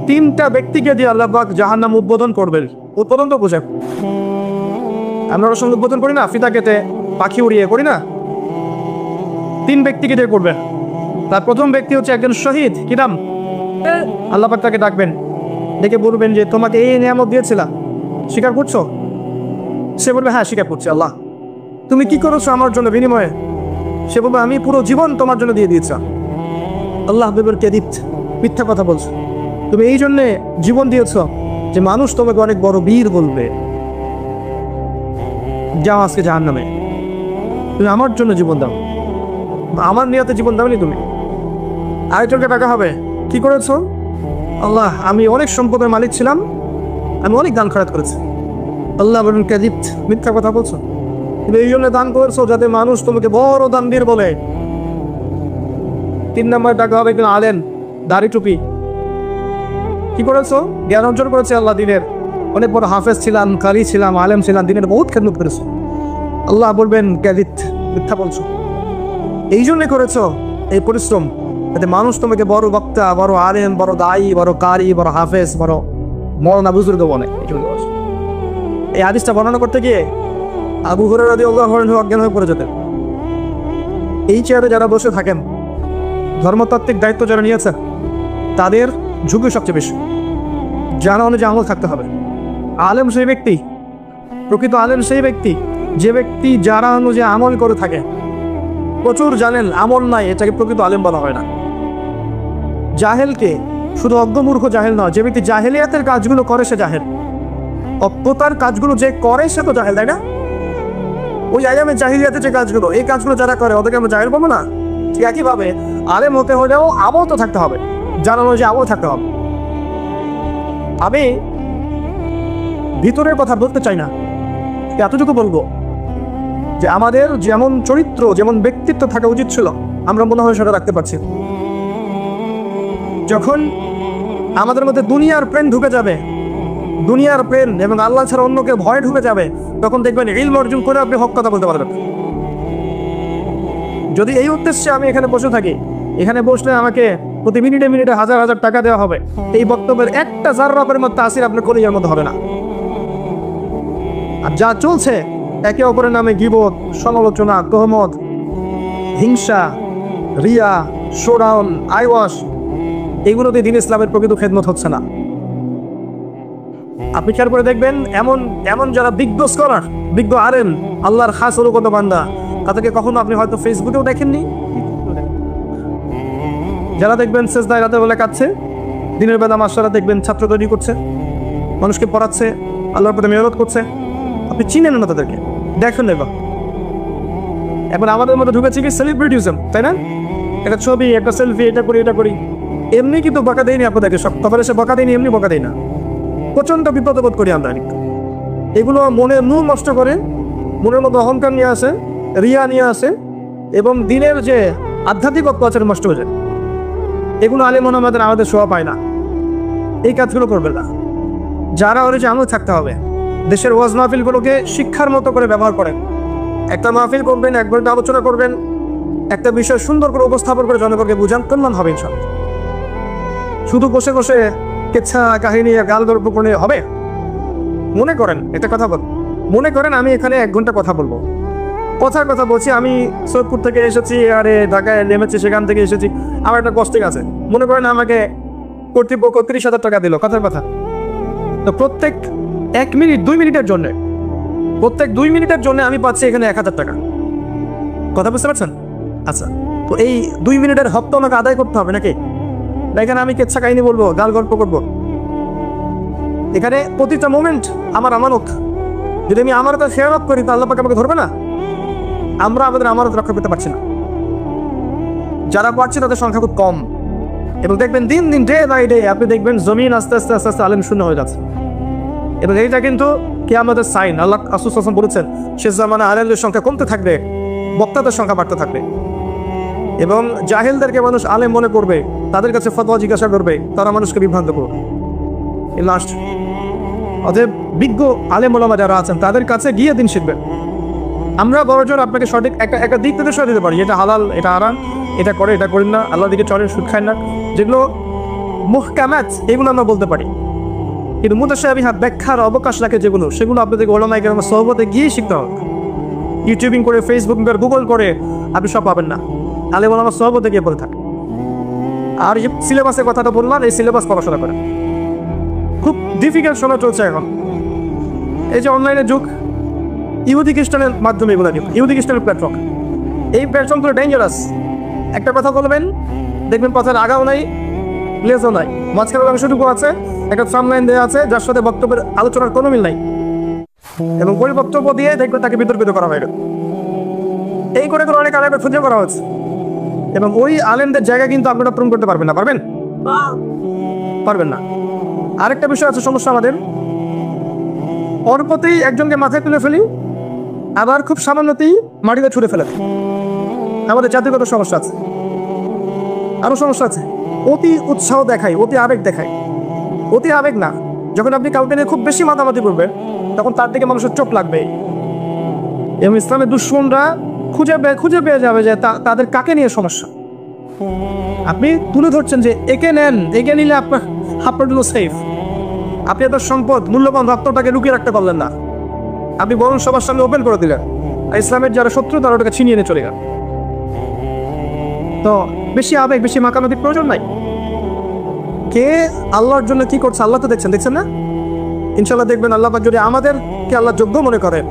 তিনটা ব্যক্তিকে দিয়ে আল্লাহ পাক জাহান্নাম উদ্বোধন করবেন। উদ্বোধন তো বোঝেন, আমরা ওর সঙ্গে উদ্বোধন করি না, ফিতা কেটে পাখি উড়িয়ে করি না? তিন ব্যক্তিকে দিয়ে করবেন। তার প্রথম ব্যক্তি হচ্ছে একজন শহীদ। কি নাম? আল্লাহ পাক তাকে ডাকবেন, ডেকে বলবেন যে তোমাকে এই নিয়ামত দিয়েছিলাম, স্বীকার করছো? সে বলবে হ্যাঁ স্বীকার করছি। আল্লাহ তুমি কি করেছো আমার জন্য বিনিময়ে? সে বলবে আমি পুরো জীবন তোমার জন্য দিয়ে দিয়েছি। আল্লাহ বলবেন কেদিত, মিথ্যা কথা বলছো, তুমি এই জন্যে জীবন দিয়েছ যে মানুষ তোমাকে অনেক বড় বীর বলবে। যাও আজকে জাহান্নামে, তুমি আমার জন্য জীবন দাও, আমার নিয়তে জীবন দাওনি তুমি। আরেকজনকে টাকা হবে, কি করেছো? আল্লাহ আমি অনেক সম্পদের মালিক ছিলাম, আমি অনেক দান খয়রাত করেছি। আল্লাহ বলেন কাযিব, মিথ্যা কথা বলছো, তুমি এই জন্য দান করেছো যাতে মানুষ তোমাকে বড় দানবীর বলে। 3 নম্বর টাকা হবে কিন্তু আলেম, দাড়ি টুপি। কি করেছো? জ্ঞান অর্জন করেছে আল্লাহ দিনের, অনেক বড় হাফেজ ছিলাম, কারি ছিলাম, আলেম ছিলাম, দিনের বহুত খেদমত করেছো। আল্লাহ বলবেন কাযিব, মিথ্যা বলছো, এই জন্য করেছো এই পরিশ্রম যাতে মানুষ তোমাকে বড় বক্তা, বড় আলেম, বড় দায়ী, বড় কারি, বড় হাফেজ, বড় মওলানা বুজুর্গ বলে। এই হাদিসটা বর্ণনা করতে গিয়ে আবু হুরায়রা রাদিয়াল্লাহু আনহু অজ্ঞান হয়ে পড়ে যেতেন। এই চেয়ারে যারা বসে থাকেন, ধর্মতাত্ত্বিক দায়িত্ব যারা নিয়েছেন, তাদের ঝুঁকি সবচেয়ে বেশি। জানা অনুযায়ী আমল থাকতে হবে। আলেম সেই ব্যক্তি, প্রকৃত আলেম সেই ব্যক্তি যে ব্যক্তি যারা অনুযায়ী আমল করে থাকে। প্রচুর জানেন আমল নাই, এটাকে প্রকৃত আলেম বলা হয় না। জাহেলকে শুধু অজ্ঞমূর্খ জাহেল নয়, যে ব্যক্তি জাহেলিয়াতের কাজগুলো করে সে জাহেল। অজ্ঞতার কাজগুলো যে করে সে তো জাহেল, তাই না? ওই আয়ামে জাহিলিয়াতের যে কাজগুলো, এই কাজগুলো যারা করে ওদেরকে আমরা জাহেল বলবো না? ঠিক একইভাবে আলেম হতে হলেও আমল তো থাকতে হবে, জানানো যে আমল থাকতে হবে। আমি ভিতরের কথা বলতে চাই না, এতটুকু বলবো যে আমাদের যেমন চরিত্র, যেমন ব্যক্তিত্ব থাকা উচিত ছিল, আমরা মনে হয় সেটা রাখতে পারছি। যখন আমাদের মধ্যে দুনিয়ার প্রেম ঢুকে যাবে, দুনিয়ার প্রেম এবং আল্লাহ ছাড়া অন্যকে ভয় ঢুকে যাবে, তখন দেখবেন ইলম অর্জন করে আপনি হক কথা বলতে পারবেন। যদি এই উদ্দেশ্যে আমি এখানে বসে থাকি, এখানে বসলে আমাকে প্রতি মিনিটে মিনিটে হাজার হাজার টাকা দেওয়া হবে, এই বক্তব্যের একটা জাররা পরিমাণ তাসির আপনার কলিজার মধ্যে হবে না। আর যা চলছে একে অপরের নামে গীবত, সমালোচনা, তহমত, হিংসা, রিয়া, শোডাউন, আইওয়াশ, এগুলোতে দ্বীন ইসলামের প্রকৃত খেদমত হচ্ছে না। আপনি খেয়াল করে দেখবেন এমন এমন যারা বিজ্ঞ স্কলার, বিজ্ঞ আলেম, আল্লাহর খাস অনুগত বান্দা, তাদেরকে কখনো আপনি হয়তো ফেসবুকেও দেখেননি। যারা দেখবেন সেজদায় রাতে বেলা কাঁদছে, দিনের বেলা মাস্টাররা দেখবেন ছাত্র তৈরি করছে, মানুষকে পড়াচ্ছে, আল্লাহর প্রতি মেহনত করছে, আপনি চিনেন না তাদেরকে, দেখেন না। এখন আমাদের মধ্যে ঢুকেছে কি সেলিব্রিটিজম, তাই না? একটা ছবি, একটা সেলফি, এটা করি এটা করি, এমনি কিন্তু বকা দেয়নি আপনাদেরকে, সব কথা এসে বকা দেয়নি, এমনি বকা দেয় না, প্রচন্ড বিপদ বোধ করি আমরা। এগুলো মনের নূর নষ্ট করে, মনের মধ্যে অহংকার নিয়ে আসে, রিয়া নিয়ে আসে, এবং দিনের যে আধ্যাত্মিকত্ব আছে নষ্ট হয়ে যায়। এগুলো আলেম আমাদের শোভা পায় না। এই কাজগুলো করবে না। যারা ওর যে আমল থাকতে হবে, দেশের ওয়াজ মাহফিলগুলোকে শিক্ষার মতো করে ব্যবহার করেন। একটা মাহফিল করবেন, একবার আলোচনা করবেন, একটা বিষয় সুন্দর করে উপস্থাপন করে জনগণকে বুঝান, কল্যাণ হবে ইনশাআল্লাহ। শুধু বসে বসে কেচ্ছা কাহিনী, গাল গল্প করে হবে? মনে করেন একটা কথা বল, মনে করেন আমি এখানে 1 ঘন্টা কথা বলবো, কথার কথা বলছি, আমি সৈয়দপুর থেকে এসেছি, আরে ঢাকায় নেমেছি, সেখান থেকে এসেছি, আমার একটা কষ্টিং আছে। মনে করেন আমাকে কর্তৃপক্ষ 30,000 টাকা দিল, কথার কথা। তো প্রত্যেক 1 মিনিট 2 মিনিটের জন্য, প্রত্যেক 2 মিনিটের জন্য আমি পাচ্ছি এখানে 1000 টাকা। কথা বুঝতে পারছেন? আচ্ছা, তো এই 2 মিনিটের হক তো আমাকে আদায় করতে হবে নাকি? এখানে আমি কেচ্ছা কাহিনী বলবো, গাল গল্প করবো? এখানে প্রতিটা মোমেন্ট আমার আমানত। যদি আমি আমানত খেয়ানত করি, তো আল্লাহ পাক আমাকে ধরবে না? আমরা আমাদের আমানত রক্ষা করতে পারছি না। যারা পারছে তাদের সংখ্যা খুব কম, এবং দেখবেন দিন দিন, ডে বাই ডে, আপনি দেখবেন জমিন আস্তে আস্তে আস্তে আস্তে আলেম শূন্য হয়ে যাচ্ছে। এবং এইটা কিন্তু কিয়ামতের সাইন। আল্লাহ রাসূল সাল্লাল্লাহু আলাইহি ওয়াসাল্লাম বলেছেন, শেষ জামানে আলেমদের সংখ্যা কমতে থাকবে, বক্তাদের সংখ্যা বাড়তে থাকবে, এবং জাহেলদেরকে মানুষ আলেম মনে করবে, তাদের কাছে ফতোয়া জিজ্ঞাসা করবে, তারা মানুষকে বিভ্রান্ত করবে। লাস্ট অতএব বিজ্ঞ আলেম ওলামা যারা আছেন তাদের কাছে গিয়ে দিন শিখবেন। আমরা বড়জন আপনাকে সঠিক একটা দিক নির্দেশনা দিতে পারি, এটা হালাল, এটা হারাম, এটা করে, এটা করেন না, আল্লাহ দিকে চলেন, সুদ খান না, যেগুলো মুহকামাত এগুলো আমরা বলতে পারি, কিন্তু মুতাশাবিহাত ব্যাখ্যার অবকাশ রাখে যেগুলো, সেগুলো আপনাদেরকে ওলামায়ে কেরামের সোহবতে গিয়ে শিখতে হবে। ইউটিউবিং করে, ফেসবুক করে, গুগল করে আপনি সব পাবেন না, আলেম ওলামার সোহবতে গিয়ে পড়ে থাকে। আর যে সিলেবাসের কথাটা বললাম, এই সিলেবাস পড়াশোনা করে। খুব ডিফিকাল্ট সময় চলছে এখন, এই যে অনলাইনের যুগ, ইহুদি খ্রিস্টানের মাধ্যমে এগুলো নিব, ইহুদি খ্রিস্টানের প্ল্যাটফর্ম। এই প্ল্যাটফর্মগুলো ডেঞ্জারাস। একটা কথা বলবেন, দেখবেন কথার আগাও নাই, লেজও নাই, মাঝখানে অংশটুকু আছে, একটা সামলাইন দেওয়া আছে যার সাথে বক্তব্যের আলোচনার কোনো মিল নাই, এবং ওই বক্তব্য দিয়ে দেখবেন তাকে বিতর্কিত করা হয়। এই করে অনেক আলেমের খুঁজে করা হচ্ছে, এবং ওই আলেমদের জায়গা কিন্তু আপনারা পূরণ করতে পারবেন না। পারবেন না। আরেকটা বিষয় আছে সমস্যা আমাদের, অল্পতেই একজনকে মাথায় তুলে ফেলি, আবার খুব সামান্যতেই মাটিতে ছুঁড়ে ফেলে। আমাদের জাতিগত সমস্যা আছে, আরো সমস্যা আছে। অতি উৎসাহ দেখায়, অতি আবেগ দেখায়। অতি আবেগ না, যখন আপনি কাউকে নিয়ে খুব বেশি মাতামাতি করবেন তখন তার দিকে মানুষের চোখ লাগবে, এবং ইসলামের দুশ্মনরা খুঁজে পেয়ে যাবে যে তাদের কাকে নিয়ে সমস্যা। আপনি তুলে ধরছেন যে একে নেন, একে নিলে আপনার জন্য সেফ। আপনি এত সম্পদ, মূল্যবান রক্তটাকে লুকিয়ে রাখতে পারলেন না, আপনি বরং সবার সামনে ওপেন করে দিলেন। আর ইসলামের যারা শত্রু তারা ওটাকে ছিনিয়ে নিয়ে চলে গেল। তো বেশি আবেগ, বেশি মাকামাতির প্রয়োজন নাই। কে আল্লাহর জন্য কি করছে আল্লাহ তো দেখছেন না? ইনশাল্লাহ দেখবেন আল্লাহ পাক যদি আমাদেরকে আল্লাহ যোগ্য মনে করেন,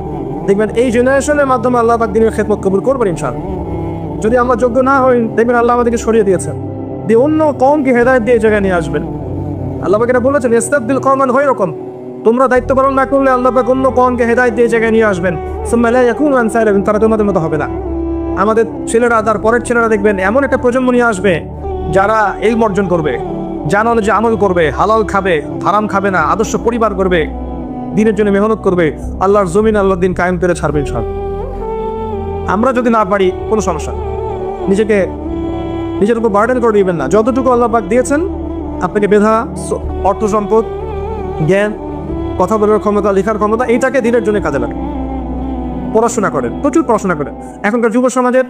দেখবেন এই জেনারেশনের মাধ্যমে আল্লাহ পাক দিনের খেদমত কবুল করবেন ইনশাআল্লাহ। যদি আমরা যোগ্য না হই, দেখবেন আল্লাহ আমাদেরকে সরিয়ে দিয়েছেন, দিয়ে অন্য কওমকে হেদায়েত দিয়ে জায়গায় নিয়ে আসবেন। আল্লাহ পাক এটা বলেছেন, ইস্তাবদিল কওমান গায়রাকুম, তোমরা দায়িত্ব পালন না করলে আল্লাহ পাক অন্য কওমকে হেদায়েত দিয়ে জায়গায় নিয়ে আসবেন। সুম্মা লা ইয়াকুনু আমসালাকুম, তারা তোমাদের মতো হবে না। আমাদের ছেলেরা, তার পরের ছেলেরা দেখবেন এমন একটা প্রজন্ম নিয়ে আসবে যারা ইলম অর্জন করবে, জানা অনুযায়ী আমল করবে, হালাল খাবে, হারাম খাবে না, আদর্শ পরিবার করবে, দিনের জন্য মেহনত করবে, আল্লাহর জমিন আল্লাহর দিন কায়েম করে ছাড়বে ইনশাআল্লাহ। আমরা যদি না পারি কোনো সমস্যা, নিজের উপর বার্ডেন করে দিবেন না। যতটুকু আল্লাহ পাক দিয়েছেন আপনাকে, মেধা, অর্থ সম্পদ, জ্ঞান, কথা বলার ক্ষমতা, লেখার ক্ষমতা, এইটাকে দিনের জন্য কাজে লাগে। পড়াশোনা করেন, প্রচুর পড়াশোনা করেন। এখনকার যুব সমাজের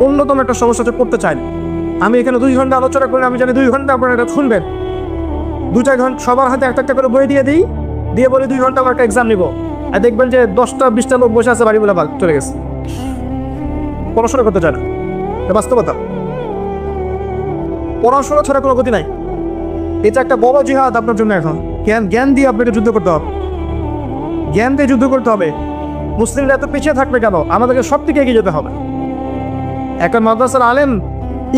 অন্যতম একটা সমস্যা হচ্ছে পড়তে চায় না। আমি এখানে 2 ঘন্টা আলোচনা করে, আমি জানি 2 ঘন্টা আপনারা এটা শুনবেন। 2টা ঘন্টা সবার হাতে একটা করে বই দিয়ে বলি 2 ঘন্টা আমরা একটা এক্সাম নিব, আর দেখবেন যে 10টা-20টা লোক বসে আছে, বাড়ি বলে চলে গেছে। পড়াশোনা করতে চায় না, এটা বাস্তবতা। পড়াশোনা ছাড়া কোনো গতি নাই। এটা একটা বড় জিহাদ আপনার জন্য। এখন জ্ঞান দিয়ে আপনাকে যুদ্ধ করতে হবে, জ্ঞান দিয়ে যুদ্ধ করতে হবে। মুসলিমরা এত পিছিয়ে থাকবে কেন? আমাদেরকে সব থেকে এগিয়ে যেতে হবে। একটা মাদ্রাসার আলেম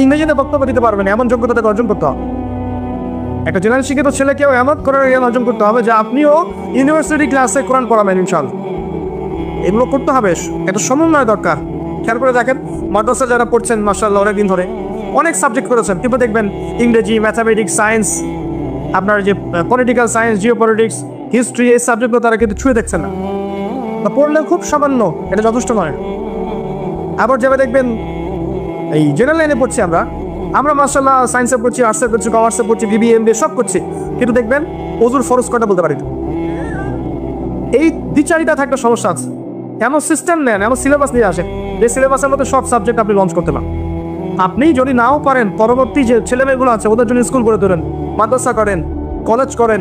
ইংরেজিতে বক্তব্য দিতে পারবে না, এমন যোগ্যতা তাকে অর্জন করতে হবে। একটা জেনারেল শিক্ষিত ছেলেকেও এমন করে জ্ঞান অর্জন করতে হবে যে আপনিও ইউনিভার্সিটি ক্লাসে কোরআন পড়াবেন ইনশাআল্লাহ। এগুলো করতে হবে, একটা সমন্বয় দরকার। খেয়াল করে দেখেন, মাদ্রাসা যারা পড়ছেন মাশাআল্লাহ অনেকদিন ধরে অনেক সাবজেক্ট করেছেন, কিন্তু দেখবেন ইংরেজি, ম্যাথামেটিক্স, সায়েন্স, আপনার যে political science, Jio politics, history, এই সাবজেক্টগুলো তারা কিন্তু ছুঁয়ে দেখছেন না। পড়লে খুব সামান্য, এটা যথেষ্ট নয়। আবার যাবে দেখবেন এই জেনারেল লাইনে পড়ছি আমরা মাশাআল্লাহ সায়েন্সে পড়ছি, আর্টসে পড়ছি, কমার্সে পড়ছি, বিবিএ, এমবিএ সব করছি, কিন্তু দেখবেন ওযুর ফরজ কয়টা বলতে পারি না। এই দ্বিচারিতা একটা সমস্যা আছে। এমন সিস্টেম নেন, এমন সিলেবাস নিয়ে আসেন যে সিলেবাসের মধ্যে সব সাবজেক্ট আপনি লঞ্চ করতে পারেন। আপনি যদি নাও পারেন, পরবর্তী যে ছেলেমেয়েগুলো আছে ওদের জন্য স্কুল করে তোলেন, মাদ্রাসা করেন, কলেজ করেন,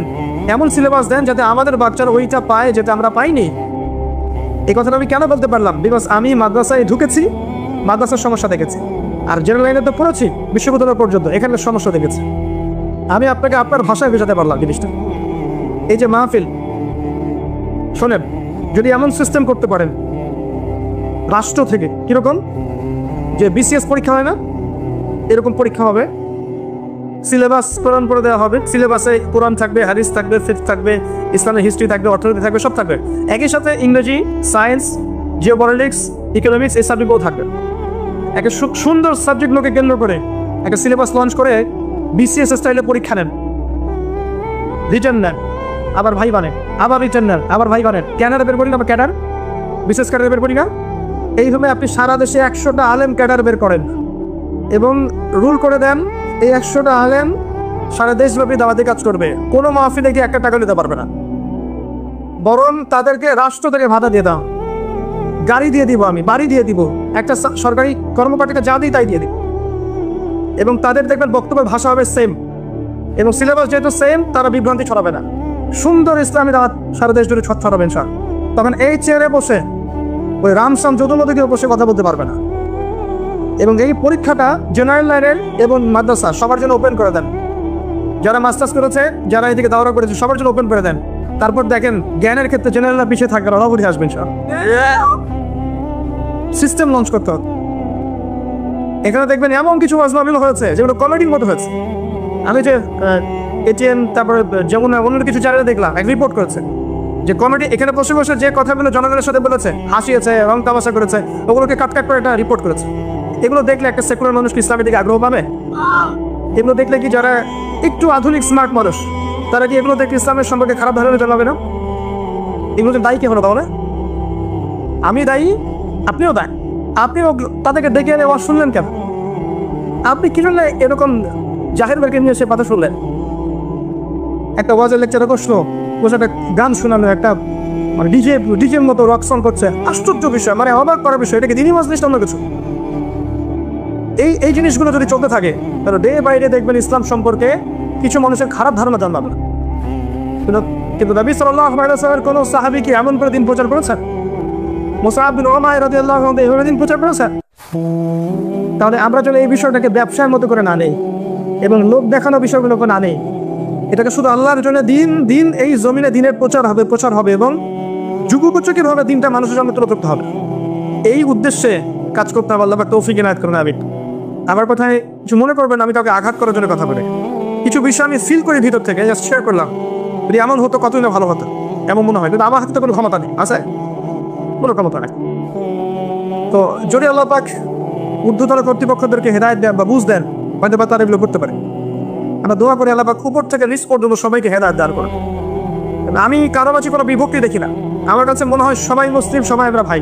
এমন সিলেবাস দেন যাতে আমাদের বাচ্চারা ওইটা পায় যেটা আমরা পাইনি। এই কথাটা আমি কেন বলতে পারলাম? বিকজ আমি মাদ্রাসায় ঢুকেছি, মাদ্রাসার সমস্যা দেখেছি, আর জেনারেল লাইনে তো পড়েছি বিশ্ববিদ্যালয় পর্যন্ত, এখানে সমস্যা দেখেছি। আমি আপনাকে আপনার ভাষায় বোঝাতে পারলাম জিনিসটা। এই যে মাহফিল, শোনেন, যদি এমন সিস্টেম করতে পারেন রাষ্ট্র থেকে, কিরকম যে বিসিএস পরীক্ষা হয় না, এরকম পরীক্ষা হবে, সিলেবাস কোরআন করে দেওয়া হবে, সিলেবাসে কোরআন থাকবে, হাদিস থাকবে, ফিকহ থাকবে, ইসলামের হিস্ট্রি থাকবে, অর্থনীতি থাকবে, সব থাকবে। একই সাথে ইংরেজি, সায়েন্স, জিওপলিটিক্স, ইকোনমিক্স, এই সাবজেক্টগুলো থাকবে। একটা সুন্দর সাবজেক্টগুলোকে কেন্দ্র করে একটা সিলেবাস লঞ্চ করে বিসিএস স্টাইলে পরীক্ষা নেন, রিটার্ন নেন, আবার ভাই বানেন, আবার রিটার্ন নেন, আবার ভাই বানেন। ক্যাডার বের করি না, আমরা ক্যাডার, বিশেষ ক্যাডার বের করি না। এইভাবে আপনি সারা দেশে 100টা আলেম ক্যাডার বের করেন এবং রুল করে দেন এই 100টা আলেম সারা দেশব্যাপী দাওয়াতি কাজ করবে। কোনো মাহফিলে গিয়ে 1 টাকা নিতে পারবে না, বরং তাদেরকে রাষ্ট্র থেকে ভাতা দিয়ে দাও, গাড়ি দিয়ে দিব, আমি বাড়ি দিয়ে দিব, একটা সরকারি কর্মকর্তাকে যা দিই তাই দিয়ে দিব, এবং তাদের দেখবেন বক্তব্যের ভাষা হবে সেম। এবং সিলেবাস যেহেতু সেম, তারা বিভ্রান্তি ছড়াবে না। সুন্দর ইসলামী রাত সারা দেশ জুড়ে ছড়াবেন স্যার। তখন এই চেয়ারে বসে ওই রামসাম যদুমদিকে বসে কথা বলতে পারবে না। এবং এই পরীক্ষাটা জেনারেল লাইনের এবং মাদ্রাসা সবার জন্য ওপেন করে দেন। যারা মাস্টার্স করেছে, যারা এদিকে দাওরা করেছে, সবার জন্য ওপেন করে দেন। তারপর দেখেন জ্ঞানের ক্ষেত্রে জেনারেলরা পিছিয়ে থাকবে, অভাবী আসবেন স্যার। সিস্টেম লঞ্চ করতে হবে। এখানে দেখবেন এমন কিছু ওয়াজমাহফিল হয়েছে যেগুলো কমেডির মতো হয়েছে। আমি যে এটিএন তারপরে যেমন অন্য কিছু চ্যানেলে দেখলাম, এক রিপোর্ট করেছে যে কমেডি এখানে বসে বসে যে কথাগুলো জনগণের সাথে বলেছে, হাসিয়েছে, রং তামাশা করেছে, ওগুলোকে কাট করে একটা রিপোর্ট করেছে। এগুলো দেখলে একটা সেকুলার মানুষ কি ইসলামের দিকে আগ্রহ পাবে? এগুলো দেখলে কি যারা একটু আধুনিক স্মার্ট মানুষ, তারা কি এগুলো দেখলে ইসলামের সম্পর্কে খারাপ ধারণা জানাবে না? এগুলো দায়ী কে হলো তাহলে? আমি দায়ী, আপনিও দায়ী। আপনিও তাদেরকে ডেকে এনে ওয়াজ শুনলেন কেন? আপনি কি জন্য এরকম জাহের বেরকে নিয়ে এসে কথা শুনলেন? একটা ওয়াজের লেকচারে বসলো, বসে একটা গান শোনানো, একটা মানে ডিজের মতো রক সং করছে। আশ্চর্য বিষয়, মানে অবাক করার বিষয়। এটাকে দিনই ওয়াজ অন্য কিছু। এই জিনিসগুলো যদি চলতে থাকে তাহলে ডে বাই ডে দেখবেন ইসলাম সম্পর্কে কিছু মানুষের খারাপ ধারণা জানবে না। কিন্তু নবী সাল্লাল্লাহু আলাইহি ওয়াসাল্লামের কোন সাহাবী কি এমন করে দিন প্রচার করেছেন? মুসআব বিন উমাইর রাদিয়াল্লাহু আনহু এভাবে দিন প্রচার করেছেন? তাহলে আমরা যদি এই বিষয়টাকে ব্যবসার মতো করে না নেই এবং লোক দেখানো বিষয়গুলোকে না নেই, এটাকে শুধু আল্লাহর জন্য দিন এই জমিনে দিনের প্রচার হবে এবং যুগোপযোগীর ভাবে দিনটা মানুষের সামনে তুলে ধরতে হবে। এই উদ্দেশ্যে কাজ করতে হবে। আল্লাহ তৌফিক ইনায়াত করুন। আমি আমার কথায় কিছু মনে করবেন, আমি কাউকে আঘাত করার জন্য কথা বলি। কিছু বিষয় আমি ফিল করি ভিতর থেকে, জাস্ট শেয়ার করলাম। যদি এমন হতো কতই না ভালো হতো, এমন মনে হয়। কিন্তু আমার হাতে তো কোনো ক্ষমতা নেই, আছে কোনো ক্ষমতা নেই। তো যদি আল্লাহ পাক ঊর্ধ্বতন কর্তৃপক্ষদেরকে হেদায়েত দেন বা বুঝ দেন, হয়তো বা তারা এগুলো করতে পারে। আমরা দোয়া করি আল্লাহ পাক উপর থেকে নিচ পর্যন্ত সবাইকে হেদায়েত দান করেন। আমি কারো মাঝে কোনো বিভক্তি দেখি না। আমার কাছে মনে হয় সবাই মুসলিম, সবাই আমরা ভাই।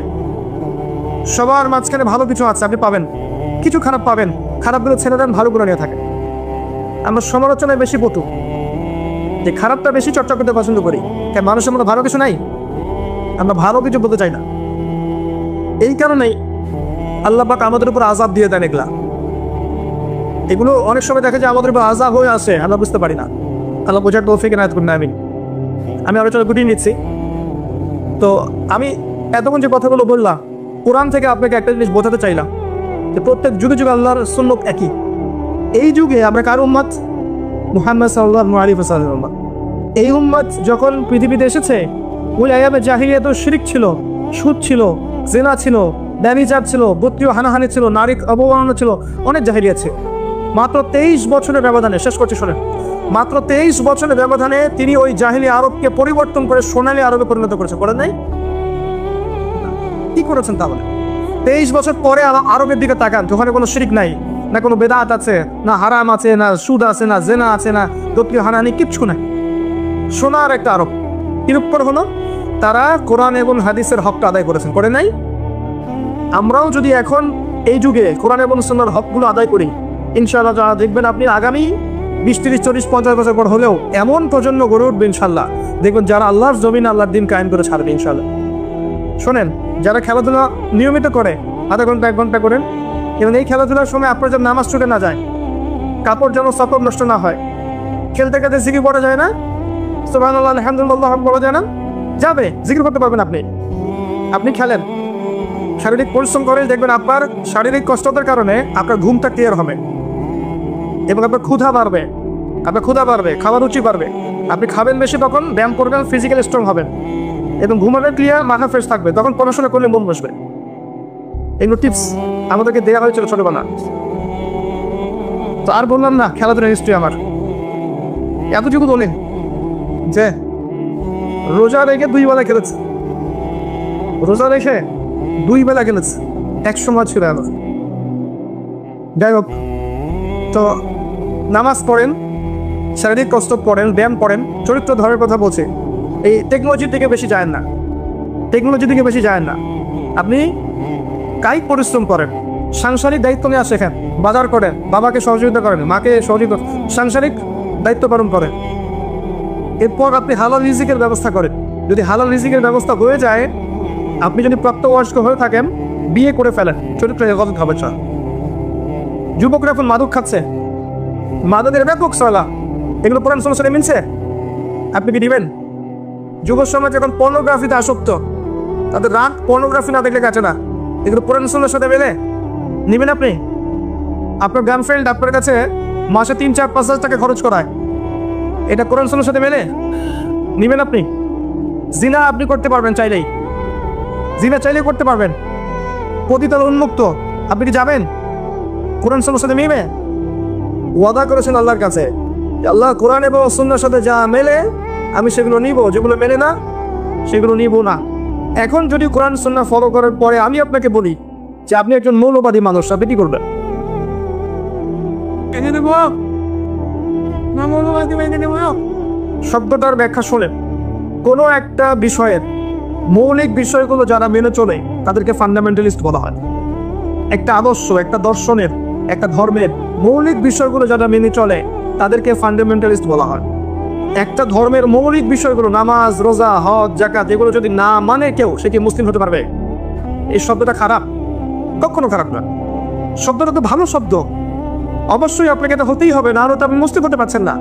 সবার মাঝখানে ভালো কিছু আছে, আপনি পাবেন। কিছু খারাপ পাবেন, খারাপগুলো ছেড়ে দেন, ভালোগুলো নিয়ে থাকে। আমরা সমালোচনায় বেশি পটু, যে খারাপটা বেশি চর্চা করতে পছন্দ করি। কারণ মানুষের মধ্যে ভালো কিছু নাই, আমরা ভালো কিছু বলতে চাই না। এই কারণেই আল্লাহ পাক আমাদের উপর আযাব দিয়ে দেন। এগুলো অনেক সময় দেখা যায় আমাদের উপর আযাব হয়ে আসে, আমরা বুঝতে পারি না। আল্লাহ বোঝার তৌফিক ইনায়াত করুন। আমি আলোচনা গুটিয়ে নিচ্ছি। তো আমি এতক্ষণ যে কথাগুলো বললাম, কোরআন থেকে আপনাকে একটা জিনিস বোঝাতে চাইলাম যে প্রত্যেক যুগে যুগে আল্লাহর সুন্নাত একই। এই যুগে আমরা কার উম্মত? মুহাম্মদ সাল্লাল্লাহু আলাইহি ওয়াসাল্লাম। এই উম্মত যখন পৃথিবীতে এসেছে, ওই আয়ামে জাহিলিয়াত শিরক ছিল, সুদ ছিল, জিনা ছিল, ব্যভিচার ছিল, গোত্রীয় হানাহানি ছিল, নারী অবমাননা ছিল, অনেক জাহিলিয়াত ছিল। মাত্র 23 বছরের ব্যবধানে, শেষ করছি শোনেন, মাত্র 23 বছরের ব্যবধানে তিনি ওই জাহিলি আরবকে পরিবর্তন করে সোনালী আরবে পরিণত করেছে। করেন নাই? কি করেছেন তাহলে? 23 বছর পরে আরবের দিকে তাকান, ওখানে কোনো শিরক নাই, না কোনো বেদাত আছে, না হারাম আছে, না সুদ আছে, না জেনা আছে, না গোত্রীয় হানাহানি, কিচ্ছু নাই। সোনার একটা আরব। কিরূপ হলো? তারা কোরআন এবং হাদিসের হকটা আদায় করেছেন। করে নাই? আমরাও যদি এখন এই যুগে কোরআন এবং সুন্নাহর হকগুলো আদায় করি, ইনশাআল্লাহ যারা দেখবেন আপনি আগামী 20, 30, 40, 50 বছর পর হলেও এমন প্রজন্ম গড়ে উঠবে ইনশাআল্লাহ। দেখবেন যারা আল্লাহর জমিন আল্লাহর দিন কায়েম করে ছাড়বে ইনশাআল্লাহ। শোনেন, যারা খেলাধুলা নিয়মিত করে, আধা ঘন্টা 1 ঘন্টা করেন, এবং এই খেলাধুলার সময় আপনার যেন নামাজ ছুটে না যায়, কাপড় যেন সফর নষ্ট না হয়, খেলতে খেলতে জিকির পড়া যায় না, সুবহানাল্লাহ আলহামদুলিল্লাহ বলা যায় না, যাবে জিকির করতে পারবেন আপনি খেলেন, শারীরিক পরিশ্রম করে, দেখবেন আপনার শারীরিক কষ্টতার কারণে আপনার ঘুমটা ক্লিয়ার হবে এবং আপনার ক্ষুধা বাড়বে, খাওয়ার রুচি বাড়বে। আপনি খাবেন বেশি, তখন ব্যায়াম করবেন, ফিজিক্যালি স্ট্রং হবেন এবং ঘুমাবেন ক্লিয়ার, মাথা ফ্রেশ থাকবে, তখন পড়াশোনা করলে মন বসবে। এগুলো টিপস আমাদেরকে দেওয়া হয়েছিল ছোটবেলা। তো আর বললাম না খেলাধুলার হিস্ট্রি আমার, এতটুকু বলেন যে রোজা রেখে 2 বেলা খেলেছে, এক সময় ছিল আমার। যাই হোক, তো নামাজ পড়েন, শারীরিক কষ্ট পড়েন, ব্যায়াম পড়েন, চরিত্র ধরার কথা বলছে। এই টেকনোলজির দিকে বেশি যায় না, আপনি কায়িক পরিশ্রম করেন, সাংসারিক দায়িত্ব নিয়ে শেখেন, বাজার করেন, বাবাকে সহযোগিতা করেন, মাকে সহযোগিতা, সাংসারিক দায়িত্ব পালন করেন। এরপর আপনি হালাল রিজিকের ব্যবস্থা করেন। যদি হালাল রিজিকের ব্যবস্থা হয়ে যায়, আপনি যদি প্রাপ্তবয়স্ক হয়ে থাকেন, বিয়ে করে ফেলেন, চরিত্র হেফাজত হবে। যুবকরা এখন মাদক খাচ্ছে, মাদকের ব্যাপক চলা, এগুলো কোরআন সুন্নাহর সাথে মিলছে? আপনি কি দিবেন? যুব সমাজ যখন পর্নোগ্রাফিতে আসক্ত, তাদের রাত পর্নোগ্রাফি না দেখলে কাছে না, এগুলো কোরআন সুন্নাহর সাথে মেলে? নিবেন আপনি? আপনার গার্লফ্রেন্ড আপনার কাছে মাসে 3-4-5 হাজার টাকা খরচ করায়, এটা কোরআন সুন্নাহর সাথে মেলে? নিবেন আপনি? জিনা আপনি করতে পারবেন চাইলেই, জিনা চাইলেই করতে পারবেন, পতিতার উন্মুক্ত, আপনি কি যাবেন? কোরআন সুন্নাহর সাথে মিলবে? ওয়াদা করেছেন আল্লাহর কাছে, আল্লাহ কোরআন এবং সুন্নাহর সাথে যা মেলে আমি সেগুলো নিব, যেগুলো মেলে না সেগুলো নিব না। এখন যদি কোরআন সুন্নাহ ফলো করার পরে আমি আপনাকে বলি যে আপনি একজন মৌলবাদী মানুষ, আপনি কি করবেন? শব্দটার ব্যাখ্যা শোনেন। কোনো একটা বিষয়ের মৌলিক বিষয়গুলো যারা মেনে চলে তাদেরকে ফান্ডামেন্টালিস্ট বলা হয়। একটা আদর্শ, একটা দর্শনের, একটা ধর্মের মৌলিক বিষয়গুলো যারা মেনে চলে তাদেরকে ফান্ডামেন্টালিস্ট বলা হয়। একটা ধর্মের মৌলিক বিষয়গুলো, নামাজ, রোজা, হজ, যাকাত, এগুলো যদি না মানে কেউ, সে কি মুসলিম হতে পারবে? এই শব্দটা খারাপ? কখনো খারাপ না, শব্দটা তো ভালো শব্দ। অবশ্যই আপনাকে এটা হতেই হবে, না হলে তো আপনি মুসলিম হতে পারছেন না।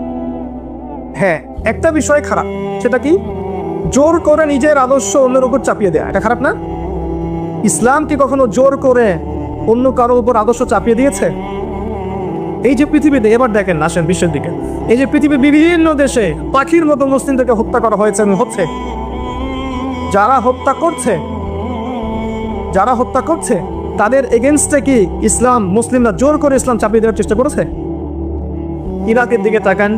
হ্যাঁ, একটা বিষয় খারাপ, সেটা কি? জোর করে নিজের আদর্শ অন্যের উপর চাপিয়ে দেয়া, এটা খারাপ না? ইসলাম কি কখনো জোর করে অন্য কারোর উপর আদর্শ চাপিয়ে দিয়েছে? এই যে পৃথিবীতে, এবার দেখেন, আসেন বিশ্বের দিকে, এই যে পৃথিবীর বিভিন্ন দেশে পাখির মতো মুসলিমদেরকে হত্যা করা হয়েছে এবং হচ্ছে, যারা হত্যা করছে তাদের এগেনস্টে কি ইসলাম, মুসলিমরা জোর করে ইসলাম চাপিয়ে দেওয়ার চেষ্টা করেছে? ইরাকের দিকে তাকান,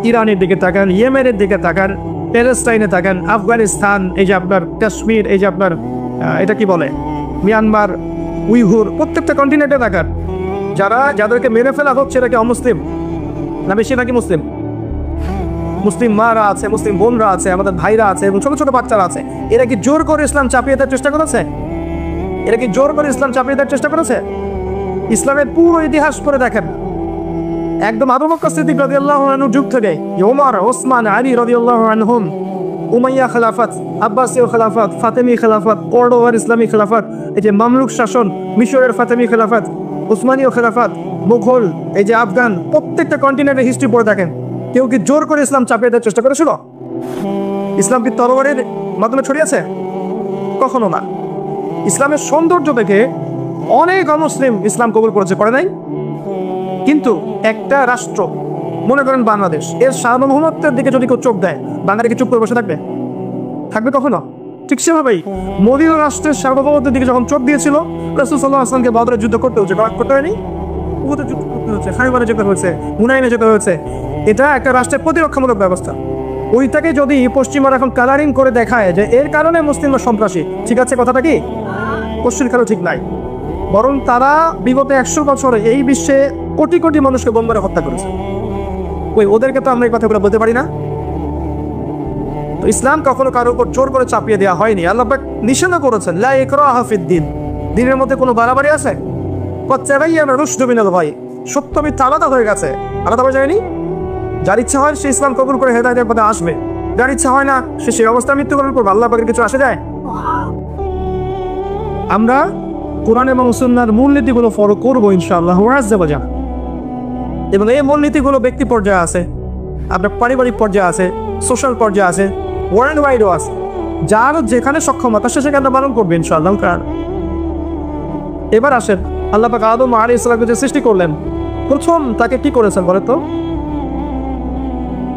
ইরানের দিকে তাকান, ইয়েমেনের দিকে তাকান, প্যালেস্টাইনে তাকান, আফগানিস্তান, এই যে আপনার কাশ্মীর, এই যে আপনার এটা কি বলে মিয়ানমার, উইঘুর, প্রত্যেকটা কন্টিনেন্টে তাকান, যাদেরকে মেরে ফেলা হচ্ছে এরা কি অমুসলিম না বেশিরভাগই মুসলিম? মুসলিম মারা আছে, মুসলিম বোনরা আছে, আমাদের ভাইরা আছে এবং ছোট ছোট বাচ্চারা আছে। এরা কি জোর করে ইসলাম চাপিয়ে দেওয়ার চেষ্টা করেছে? ইসলামের পুরো ইতিহাস করে দেখেন, একদম আবু বকর সিদ্দিক রাদিয়াল্লাহু আনহুর যুগ থেকে ওমর, ওসমান, আলী রাদিয়াল্লাহু আনহুম, উমাইয়া খেলাফত, আব্বাসীয় খেলাফত, ফাতেমি খেলাফত, কর্ডোবার ইসলামী খেলাফত, এই যে মামলুক শাসন, মিশরের ফাতেমি খেলাফত, উসমানীয় খেলাফত, মুঘল, এই যে আফগান, প্রত্যেকটা কন্টিনেন্টের হিস্ট্রি পড়ে দেখেন, কেউ কি জোর করে ইসলাম চাপিয়ে দেওয়ার চেষ্টা করেছিল? ইসলাম কি তরবারের মাধ্যমে ছড়িয়েছে? কখনো না। ইসলামের সৌন্দর্য দেখে অনেক অমুসলিম ইসলাম কবুল করেছে, করে নাই? কিন্তু একটা রাষ্ট্র, মনে করেন বাংলাদেশ, এর সার্বভৌমত্বের দিকে যদি কেউ চোখ দেয়, বাঙালিকে চুপ করে বসে থাকবে কখনো? ঠিক সেভাবেই মদিনা রাষ্ট্রের সার্বভৌমত্বের দিকে যখন চোখ দিয়েছিল, রাসূল সাল্লাল্লাহু আলাইহি ওয়াসাল্লামকে বদরের যুদ্ধ করতে হয়নি? উহুদের যুদ্ধ করতে হয়েছে, খায়বারে যেতে হয়েছে, হুনাইনে যেতে হয়েছে। এটা একটা রাষ্ট্রের প্রতিরক্ষামূলক ব্যবস্থা। ওইটাকে যদি পশ্চিমারা এখন কালারিং করে দেখায় যে এর কারণে মুসলিমরা সন্ত্রাসী, ঠিক আছে কথাটা কি? পশ্চিম কারো ঠিক নাই, বরং তারা বিগত 100 বছরে এই বিশ্বে কোটি কোটি মানুষকে বোম মেরে হত্যা করেছে। ওদেরকে তো আমরা এই কথাগুলো বলতে পারি না। তো ইসলাম কখনো কারোর উপর জোর করে চাপিয়ে দেওয়া হয়নি। আল্লাহ পাক নিষেধ করেছেন, লা ইকরাহা ফিদ-দীন, দ্বীনের মধ্যে কোনো বাড়াবাড়ি আছে? কদ তাবায়্যানা রুশদু মিনাল গায়, সত্য মিথ্যা আলাদা হয়ে গেছে, আলাদা হয়ে যায়নি। যার ইচ্ছা হয় সে ইসলাম কবুল করে হেদায়েতের পথে আসবে, যার ইচ্ছা হয় না সে সেই অবস্থায় মৃত্যুবরণ করবে। আল্লাহ পাকের কিছু আসে যায়? আমরা কোরআন এবং সুন্নাহর মূলনীতিগুলো ফলো করবো ইনশাআল্লাহ আজ্জা ওয়া জাল। এবং এই মূলনীতিগুলো ব্যক্তি পর্যায়ে আছে, আপনার পারিবারিক পর্যায়ে আছে, সোশ্যাল পর্যায়ে আছে, ওয়ার্ল্ড ওয়াইডও আছে। যার যেখানে সক্ষমতা সে সেখানে পালন করবে ইনশাআল্লাহ। কারণ এবার আসেন, আল্লাহ পাক আদম আলাইহিস সালামকে যে সৃষ্টি করলেন, প্রথম তাকে কি করেছেন বলে তো?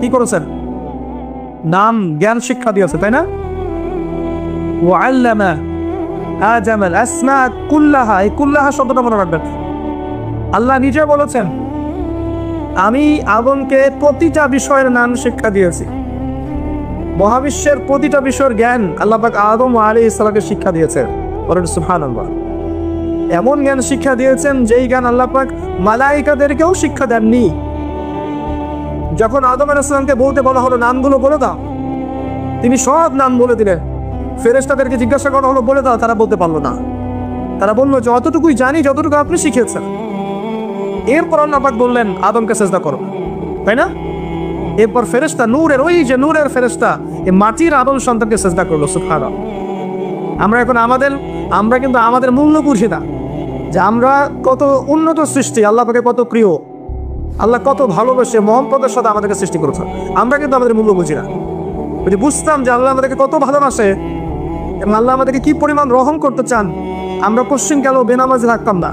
কি করেছেন? নাম, জ্ঞান, শিক্ষা দিয়েছে, তাই না? ওয়া আল্লামা আদামাল আসমা কুল্লাহা, এই কুল্লাহা শব্দটা মনে রাখবেন। আল্লাহ নিজে বলেছেন, আমি আদমকে প্রতিটা বিষয়ের নাম শিক্ষা দিয়েছি। মহাবিশ্বের প্রতিটা বিষয়ের জ্ঞান আল্লাহ পাক আদম আলাইহিস সালামকে শিক্ষা দিয়েছেন। বলেন সুবহানাল্লাহ। এমন জ্ঞান শিক্ষা দিয়েছেন যেই জ্ঞান আল্লাহ পাক মালায়েকাদেরকেও শিক্ষা দেননি। যখন আদম আলাইহিস সালামকে বলতে বলা হলো নামগুলো বলে দাও, তিনি সব নাম বলে দিলেন। ফেরেশতাদেরকে জিজ্ঞাসা করা হলো বলে দাও, তারা বলতে পারলো না। তারা বললো যে অতটুকুই জানি যতটুকু আপনি শিখিয়েছেন। এরপর আল্লাহ পাক বললেন আদমকে সিজদা করো, তাই না? এরপর ফেরেশতা নূরের, ওই যে নূরের ফেরেশতা, এই মাটির আদম সন্তানকে সিজদা করলো। সুবহানাল্লাহ। আমরা কিন্তু আমাদের মূল্য বুঝি না যে আমরা কত উন্নত সৃষ্টি, আল্লাহ পাকে কত প্রিয়। আল্লাহ কত ভালোবেসে মহব্বতের সাথে আমাদেরকে সৃষ্টি করেছে, আমরা কিন্তু আমাদের মূল্য বুঝি না। যদি বুঝতাম যে আল্লাহ আমাদেরকে কত ভালোবাসে এবং আল্লাহ আমাদেরকে কি পরিমাণ রহম করতে চান, আমরা পশ্চিম গেল বেনামাজি থাকতাম না,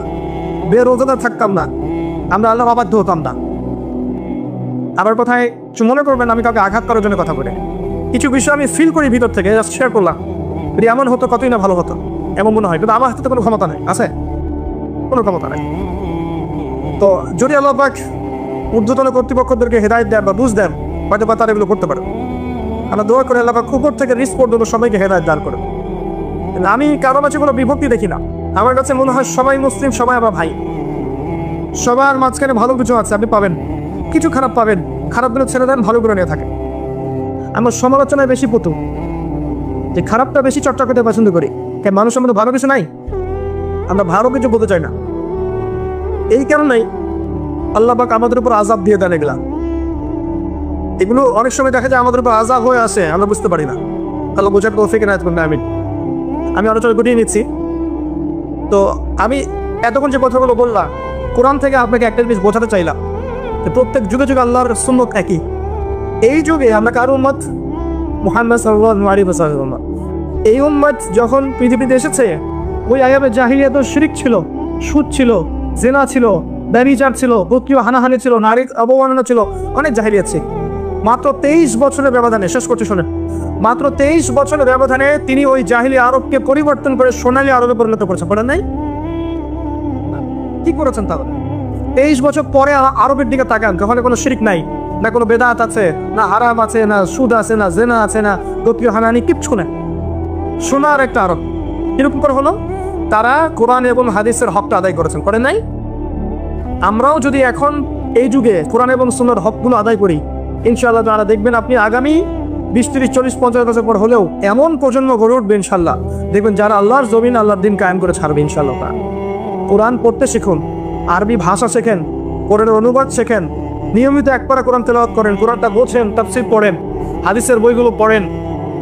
বেরোজাদার থাকতাম না, আমরা আল্লাহর অবাধ্য হতাম না। আবার কোথায় মনে করবেন আমি কাউকে আঘাত করার জন্য কথা বলে, কিছু বিষয় আমি ফিল করি ভিতর থেকে, জাস্ট শেয়ার করলাম। যদি এমন হতো কতই না ভালো হতো, এমন মনে হয়। কিন্তু আমার হাতে তো কোনো ক্ষমতা নেই, আছে কোনো ক্ষমতা নেই। তো যদি আল্লাহ পাক ঊর্ধ্বতন কর্তৃপক্ষদেরকে হেদায়েত দেন বা বুঝ দেন, হয়তো বা তারা এগুলো করতে পারে। আমরা দোয়া করে আল্লাহ পাক উপর থেকে নিচ পর্যন্ত সবাইকে হেদায়েত দান করে। আমি কারো মাঝে কোনো বিভক্তি দেখি না। আমার কাছে মনে হয় সবাই মুসলিম, সবাই আমার ভাই, সবার মাঝখানে ভালো কিছু আছে, আপনি পাবেন, কিছু খারাপ পাবেন, খারাপগুলো ছেড়ে দেন, ভালোগুলো নিয়ে থাকে। আমার সমালোচনায় বেশি পটু, যে খারাপটা বেশি চর্চা করতে পছন্দ করি। মানুষের মধ্যে ভালো কিছু নাই, আমরা ভালো কিছু বলতে চাই না। এই কারণেই আল্লাহ পাক আমাদের উপর আযাব দিয়ে দেন। এগুলো অনেক সময় দেখা যায় আমাদের উপর আযাব হয়ে আসে, আমরা বুঝতে পারি না। আল্লাহ বোঝার তৌফিক এনায়েত করুন, আমিন। আমি আলোচনা গুটিয়ে নিচ্ছি। তো আমি এতক্ষণ যে কথাগুলো বললাম, কোরআন থেকে আপনাকে একটা জিনিস বোঝাতে চাইলাম যে প্রত্যেক যুগে যুগে আল্লাহর সুন্নত একই। এই যুগে আমরা কার উম্মত? মুহাম্মদ সাল্লাল্লাহু আলাইহি ওয়াসাল্লাম। এই উম্মত যখন পৃথিবীতে এসেছে, ওই আয়ামে জাহিলিয়াত শিরক ছিল, সুদ ছিল, জিনা ছিল, ব্যভিচার ছিল, গোত্রীয় হানাহানি ছিল, নারীর অবমাননা ছিল, অনেক জাহিলিয়াত ছিল। মাত্র 23 বছরের ব্যবধানে, শেষ করতে শোনেন, মাত্র 23 বছরের ব্যবধানে তিনি ওই জাহিলি আরবকে পরিবর্তন করে সোনালী আরবে পরিণত করেছেন। বলেন নাই? কি করেছেন তাহলে? 23 বছর পরে আরবের দিকে তাকান, ওখানে কোনো শিরক নাই, না কোনো বেদাত আছে, না হারাম আছে, না সুদ আছে, না জেনা আছে, না গোত্রীয় হানাহানি, কিচ্ছু নেই। সোনার একটা আরব। কিরকম করে হলো? তারা কোরআন এবং হাদিসের হকটা আদায় করেছেন, করেন নাই? আমরাও যদি এখন এই যুগে কোরআন এবং সুন্নাহর হকগুলো আদায় করি, ইনশাআল্লাহ তাআলা দেখবেন আপনি আগামী 20, 30, 40, 50 বছর পর হলেও এমন প্রজন্ম গড়ে উঠবে ইনশাআল্লাহ, দেখবেন যারা আল্লাহর জমিন আল্লাহর দিন কায়েম করে ছাড়বে ইনশাআল্লাহ। কোরআন পড়তে শিখুন, আরবি ভাষা শেখেন, কোরআনের অনুবাদ শেখেন, নিয়মিত একবার কোরআন তেলাওয়াত করেন, কোরআনটা বোঝেন, তাফসীর পড়েন, হাদিসের বইগুলো পড়েন,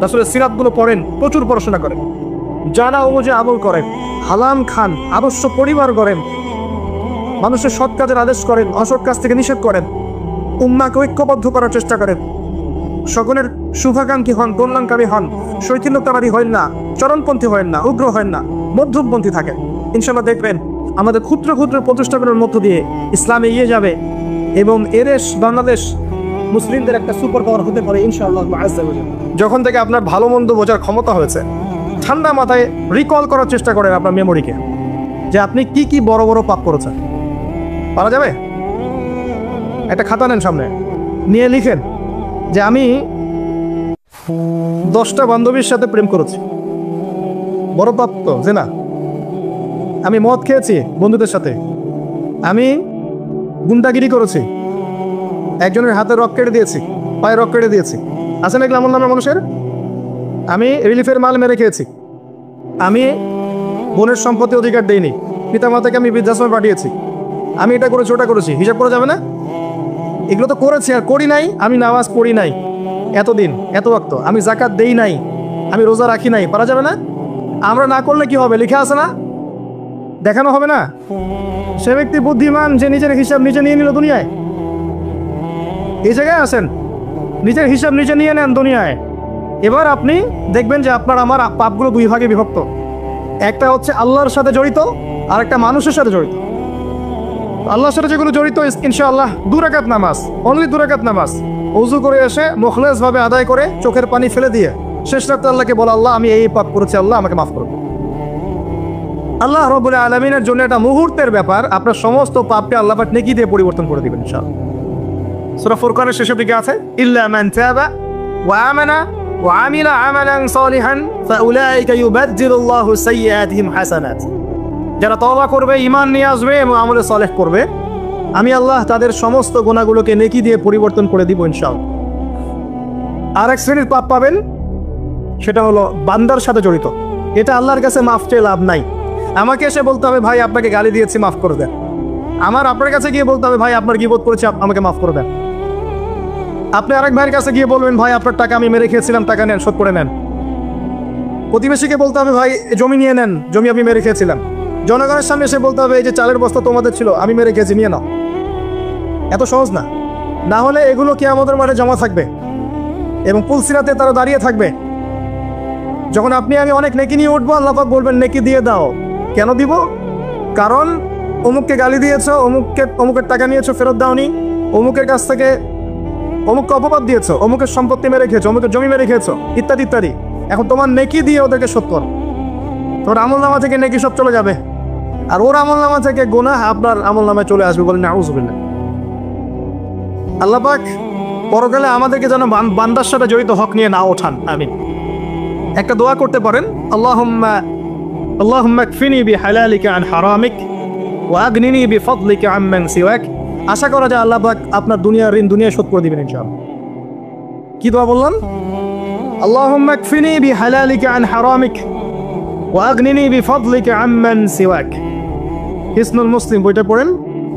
রাসূলের সিরাতগুলো পড়েন, প্রচুর পড়াশোনা করেন, জানা অনুযায়ী আমল করেন, হালাম খান, আদর্শ পরিবার গড়েন, মানুষের সৎ কাজের আদেশ করেন, অসৎ কাজ থেকে নিষেধ করেন, উম্মাহকে ঐক্যবদ্ধ করার চেষ্টা করেন, সকলের শুভাকাঙ্ক্ষী হন, কল্যাণকামী হন, শৈথিল্যতাবাদী হন না, চরমপন্থী হন না, উগ্র হন না, মধ্যমপন্থী থাকেন। ইনশাআল্লাহ দেখবেন আমাদের ক্ষুদ্র ক্ষুদ্র প্রতিষ্ঠানের মধ্য দিয়ে ইসলাম এগিয়ে যাবে এবং এদেশ বাংলাদেশ মুসলিমদের একটা সুপার পাওয়ার হতে পারে ইনশাআল্লাহ। যখন থেকে আপনার ভালো মন্দ বোঝার ক্ষমতা হয়েছে, ঠান্ডা মাথায় রিকল করার চেষ্টা করেন আপনার মেমোরিকে, যে আপনি কি কি বড় বড় পাপ করেছেন। পারা যাবে? একটা খাতা নেন সামনে, নিয়ে লিখেন যে আমি 10টা বান্ধবীর সাথে প্রেম করেছি, বড় পাপ তো জেনা। আমি মদ খেয়েছি বন্ধুদের সাথে, আমি গুন্ডাগিরি করেছি, একজনের হাতে রক কেটে দিয়েছি, পায়ে রক কেটে দিয়েছি, আছে নাকি এমন নামের মানুষের? আমি রিলিফের মাল মেরে খেয়েছি, আমি বোনের সম্পত্তি অধিকার দেইনি, পিতামাতাকে আমি বৃদ্ধাশ্রমে পাঠিয়েছি, আমি এটা করেছি ওটা করেছি, হিসাব করা যাবে না? এগুলো তো করেছি আর করি নাই। আমি নামাজ পড়ি নাই এতদিন, এত ওয়াক্ত, আমি যাকাত দেই নাই, আমি রোজা রাখি নাই, পারা যাবে না? আমরা না করলে কি হবে? লিখে আছে না, দেখানো হবে না? সে ব্যক্তি বুদ্ধিমান যে নিজের হিসাব নিজে নিয়ে নিল দুনিয়ায়। এই জায়গায় আছেন, নিজের হিসাব নিজে নিয়ে নেন দুনিয়ায়। এবার আপনি দেখবেন যে আপনার আমার পাপগুলো দুই ভাগে বিভক্ত। একটা হচ্ছে আল্লাহর সাথে জড়িত, আর একটা মানুষের সাথে জড়িত। আল্লাহর সাথে যেগুলো জড়িত, ইনশাআল্লাহ 2 রাকাত নামাজ, অনলি 2 রাকাত নামাজ, ওযু করে এসে মুখলেস ভাবে আদায় করে চোখের পানি ফেলে দিয়ে শেষ রাতে আল্লাহকে বলা, আল্লাহ আমি এই পাপ করেছি, আল্লাহ আমাকে মাফ করুন। আল্লাহ রাব্বুল আলামিনের জন্য এটা মুহূর্তের ব্যাপার, আপনার সমস্ত পাপকে আল্লাহ পাক নেকি দিয়ে পরিবর্তন করে দিবেন ইনশাআল্লাহ। সূরা ফুরকানের শেষের দিকে আছে, ইল্লা মান তাবা ওয়া আমানা ওয়া আমিলা আমালান সালিহান ফাউলাইকা ইউবাদদিলুল্লাহু সাইয়্যাতিহিম হাসানাত। যারা তওবা করবে, ঈমান নিয়ে আসবে এবং আমলে সালেহ করবে, আমি আল্লাহ তাদের সমস্ত গুনাহগুলোকে নেকি দিয়ে পরিবর্তন করে দিব ইনশাআল্লাহ। আর এক শ্রেণীর পাপ পাবেন, সেটা হলো বান্দার সাথে জড়িত। এটা আল্লাহর কাছে মাফ চেয়ে লাভ নাই। আমাকে এসে বলতে হবে, ভাই আপনাকে গালি দিয়েছি, মাফ করে দেন। আমার আপনার কাছে গিয়ে বলতে হবে, ভাই আপনার গীবত করেছি, আমাকে মাফ করে দেন। আপনি আরেক ভাইয়ের কাছে গিয়ে বলবেন, ভাই আপনার টাকা আমি মেরে খেয়েছিলাম, টাকা নেন, শোধ করে নেন। প্রতিবেশীকে বলতে হবে, ভাই জমি নিয়ে নেন, জমি আমি মেরে খেয়েছিলাম। জনগণের সামনে এসে বলতে হবে, এই যে চালের বস্তা তোমাদের ছিল, আমি মেরে খেয়েছি, নিয়ে নাও। এত সহজ না। না হলে এগুলো কিয়ামতের মাঠে জমা থাকবে এবং পুলসিরাতে তারা দাঁড়িয়ে থাকবে। যখন আপনি আমি অনেক নেকি নিয়ে উঠবো, আল্লাহ পাক বলবেন নেকি দিয়ে দাও। কেন দিব? কারণ অমুককে গালি দিয়েছো, অমুকের টাকা নিয়েছো ফেরত দাওনি, অমুকের কাছ থেকে অমুককে অপবাদ দিয়েছো, অমুকের সম্পত্তি মেরে খেয়েছো, অমুকের জমি মেরে খেয়েছো, ইত্যাদি ইত্যাদি। এখন তোমার নেকি দিয়ে ওদেরকে শোধ কর। তোমার আমল নামা থেকে নেকি সব চলে যাবে, আর ওর আমল নামা থেকে গুনাহ আপনার আমল নামায় চলে আসবে। বলেন নাউযুবিল্লাহ। আল্লাহ পাক পরকালে আমাদেরকে যেন বান্দার সাথে জড়িত হক নিয়ে না ওঠান। আমিন। একটা দোয়া করতে পারেন, আল্লাহুম্মা কফিনি বিহালালিকা আন হারামিক ওয়া আগনিনি বিফদলিকা আম্মান সিওয়াক। আশা করা যায় আল্লাহ পাক আপনার দুনিয়ার ঋণ দুনিয়ায় শোধ করে দিবেন ইনশাআল্লাহ। কি দোয়া বললাম? আল্লাহুম্মা কফিনি বিহালালিকা আন হারামিক ওয়া আগনিনি বিফদলিকা আম্মান সিওয়াক। হিসনুল মুসলিম বইটা পড়েন,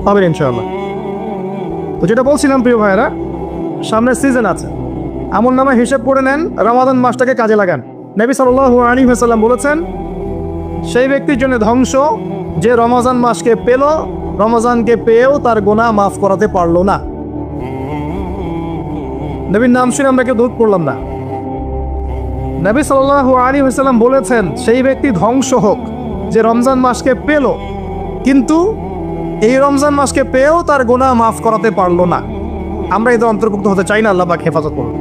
পাবেন ইনশাআল্লাহ। তো যেটা বলছিলাম প্রিয় ভাইয়েরা, সামনে সিজন আছে, আমল নামা হিসেব করে নেন, রমাদান মাসটাকে কাজে লাগান। নবী সাল্লাল্লাহু আলাইহি ওয়াসাল্লাম বলেছেন, সেই ব্যক্তির জন্য ধ্বংস যে রমজান মাসকে পেল, রমজানকে পেয়েও তার গুনাহ মাফ করাতে পারলো না। নবীর নাম শুনে আমরা কেউ দূর করলাম না। নবী সাল্লাল্লাহু আলাইহি ওয়াসাল্লাম বলেছেন, সেই ব্যক্তি ধ্বংস হোক যে রমজান মাসকে পেল, কিন্তু এই রমজান মাসকে পেয়েও তার গুনাহ মাফ করাতে পারলো না। আমরা এদের অন্তর্ভুক্ত হতে চাই না। আল্লাহ পাক হেফাজত করুন।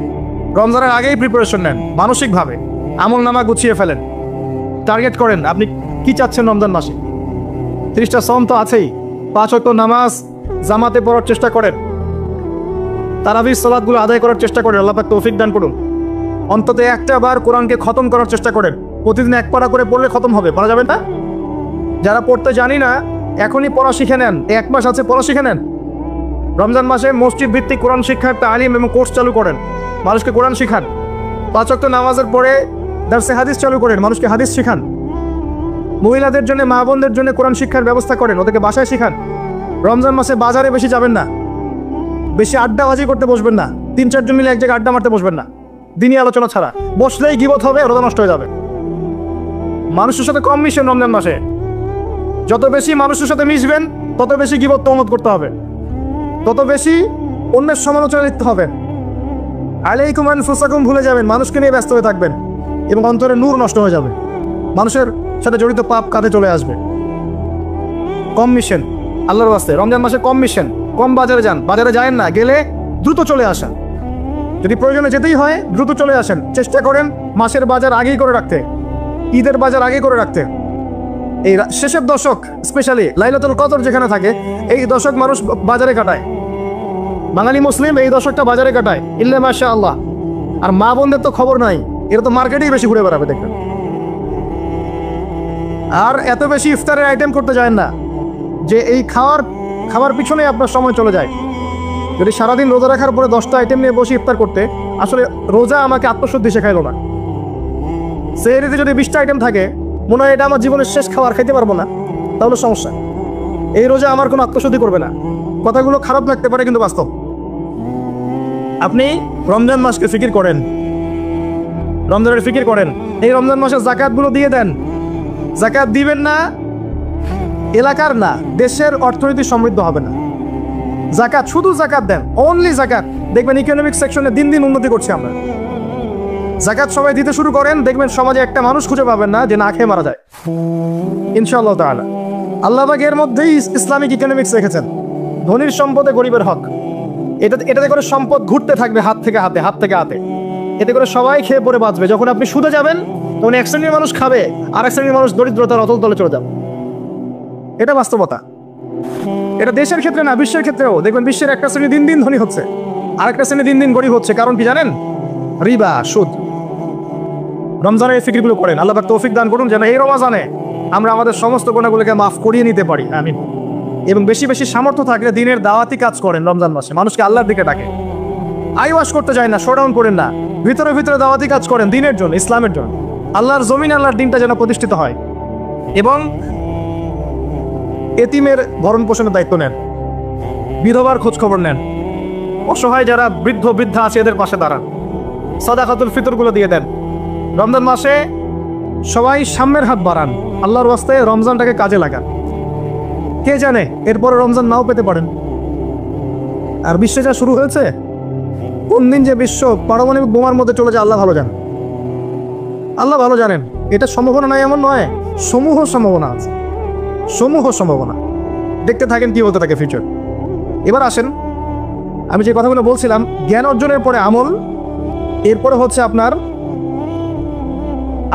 রমজানের আগেই প্রিপারেশন নেন, মানসিকভাবে আমল নামা গুছিয়ে ফেলেন, টার্গেট করেন আপনি কি চাচ্ছেন রমজান মাসে। 30টা সওম তো আছেই, 5 ওয়াক্ত নামাজ জামাতে পড়ার চেষ্টা করেন, তারাবির সালাতগুলো আদায় করার চেষ্টা করেন। আল্লাহ পাক তৌফিক দান করুন। অন্তত একটা বার কোরআনকে খতম করার চেষ্টা করেন। প্রতিদিন এক পারা করে পড়লে খতম হবে, পারা যাবে না? যারা পড়তে জানি না, এখনই পড়া শিখে নেন। 1 মাস আছে, পড়া শিখে নেন। রমজান মাসে মসজিদ ভিত্তিক কোরআন শিক্ষার তালিম এবং কোর্স চালু করেন, মানুষকে কোরআন শিখান। 5 ওয়াক্ত নামাজের পরে দারসে হাদিস চালু করেন, মানুষকে হাদিস শিখান। মহিলাদের জন্য, মা বোনদের জন্য কোরআন শিক্ষার ব্যবস্থা করেন, ওদেরকে বাসায় শিখান। রমজান মাসে বাজারে বেশি যাবেন না, বেশি আড্ডাবাজি করতে বসবেন না, 3-4 জন মিলে এক জায়গায় আড্ডা মারতে বসবেন না, দিনই আলোচনা ছাড়া। বসলেই গীবত হবে, রোজা নষ্ট হয়ে যাবে। মানুষের সাথে কম মিশেন রমজান মাসে। যত বেশি মানুষের সাথে মিশবেন, তত বেশি গীবত তহমত করতে হবে, তত বেশি অন্যের সমালোচনা লিখতে হবে। আলাইকুম আনফুসাকুম ভুলে যাবেন, মানুষকে নিয়ে ব্যস্ত হয়ে থাকবেন এবং অন্তরে নূর নষ্ট হয়ে যাবে। মানুষের সাথে জড়িত পাপ কাঁধে চলে আসবে। কম মিশেন আল্লাহর ওয়াস্তে। রমজান মাসে কম মিশেন, কম বাজারে যান। বাজারে যায়েন না, গেলে দ্রুত চলে আসেন। যদি প্রয়োজনে যেতেই হয় দ্রুত চলে আসেন। চেষ্টা করেন মাসের বাজার আগেই করে রাখতে, ঈদের বাজার আগে করে রাখতে। এই শেষের দশক, স্পেশালি লাইলাতুল কদর যেখানে থাকে, এই দশক মানুষ বাজারে কাটায়। বাঙালি মুসলিম এই দশকটা বাজারে কাটায়, ইল্লা মাশাআল্লাহ। আর মা বোনদের তো খবর নাই, এরা তো মার্কেটেই বেশি ঘুরে বেড়াবে দেখবেন। আর এত বেশি ইফতারের আইটেম করতে যায় না যে এই খাবার পিছনে আপনার সময় চলে যায়। যদি সারাদিন রোজা রাখার পরে 10টা আইটেম নিয়ে বসে ইফতার করতে, আসলে রোজা আমাকে আত্মশুদ্ধি শেখাইলো না। সেহরিতে যদি 20টা আইটেম থাকে, মনে হয় এটা আমার জীবনের শেষ খাবার, খাইতে পারবো না, তাহলে সমস্যা। এই রোজা আমার কোনো আত্মশুদ্ধি করবে না। কথাগুলো খারাপ লাগতে পারে, কিন্তু বাস্তব। আপনি রমজান মাসকে ফিকির করেন, রমজানের ফিকির করেন। এই রমজান মাসে জাকাতগুলো দিয়ে দেন। জাকাত দিবেন না, এলাকার না, দেশের অর্থনীতি সমৃদ্ধ হবে না। জাকাত, শুধু জাকাত দেন, অনলি জাকাত। দেখবেন ইকোনমিক সেকশনে দিন দিন উন্নতি করছি আমরা। জাকাত সবাই দিতে শুরু করেন, দেখবেন সমাজে একটা মানুষ খুঁজে পাবেন না যে না খেয়ে মারা যায়, ইনশাআল্লাহ তাআলা। আল্লাহ পাক এর মধ্যেই ইসলামিক ইকোনমিক্স রেখেছেন। ধনীর সম্পদে গরিবের হক। এটাতে করে সম্পদ ঘুরতে থাকবে হাত থেকে হাতে, হাত থেকে হাতে। এতে করে সবাই খেয়ে পরে বাঁচবে। যখন আপনি সুদে যাবেন, তখন এক শ্রেণীর মানুষ খাবে, আর এক শ্রেণীর মানুষ দরিদ্রতার অতল তলে চলে যাবে। এটা বাস্তবতা। এটা দেশের ক্ষেত্রে না, বিশ্বের ক্ষেত্রেও দেখবেন বিশ্বের একটা শ্রেণী দিন দিন ধনী হচ্ছে, আরেকটা শ্রেণী দিন দিন গরিব হচ্ছে। কারণ কি জানেন? রিবা, সুদ। রমজানের এই ফিকিরগুলো করেন। আল্লাহ পাক তৌফিক দান করুন যেন এই রমজানে আমরা আমাদের সমস্ত গুনাহগুলোকে মাফ করিয়ে নিতে পারি। আমিন। এবং বেশি বেশি সামর্থ্য থাকলে দিনের দাওয়াতি কাজ করেন রমজান মাসে, মানুষকে আল্লাহর দিকে ডাকে। আইওয়াশ করতে যায় না, শোডাউন করেন না, ভিতরে ভিতরে দাওয়াতি কাজ করেন দিনের জন্য, ইসলামের জন্য। আল্লাহর জমিন, আল্লাহর দিনটা যেন প্রতিষ্ঠিত হয়। এবং এতিমের ভরণ পোষণের দায়িত্ব নেন, বিধবার খোঁজ খবর নেন, অসহায় যারা বৃদ্ধ বৃদ্ধা আছে এদের পাশে দাঁড়ান, সাদাকাতুল ফিতরগুলো দিয়ে দেন। রমজান মাসে সবাই সামনের হাত বাড়ান, আল্লাহর ওয়াস্তে রমজানটাকে কাজে লাগান। কে জানে এরপরে রমজান নাও পেতে পারেন। আর বিশ্বে যা শুরু হয়েছে, কোন দিন যে বিশ্ব পারমাণবিক বোমার মধ্যে চলে যায় আল্লাহ ভালো জানেন। আল্লাহ ভালো জানেন। এটা সম্ভাবনা নাই এমন নয়, সমূহ সম্ভাবনা আছে, সমূহ সম্ভাবনা। দেখতে থাকেন কি হতে থাকে ফিউচার। এবার আসেন, আমি যে কথাগুলো বলছিলাম, জ্ঞান অর্জনের পরে আমল, এরপরে হচ্ছে আপনার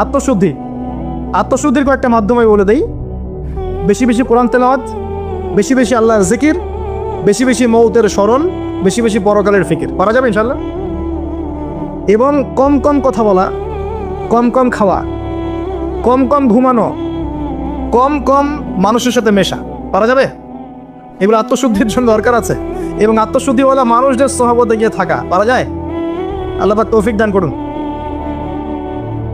আত্মশুদ্ধি। আত্মশুদ্ধির কয়েকটা মাধ্যম আমি বলে দিই। বেশি বেশি কোরআন তেলাওয়াত, বেশি বেশি আল্লাহর জিকির, বেশি বেশি মৌতের স্মরণ, বেশি বেশি পরকালের ফিকির। পারা যাবে ইনশাল্লাহ। এবং কম কম কথা বলা, কম কম খাওয়া, কম কম ঘুমানো, কম কম মানুষের সাথে মেশা। পারা যাবে? এগুলো আত্মশুদ্ধির জন্য দরকার আছে। এবং আত্মশুদ্ধিওয়ালা মানুষদের সহবতে গিয়ে থাকা পারা যায়? আল্লাহ পাক তৌফিক দান করুন।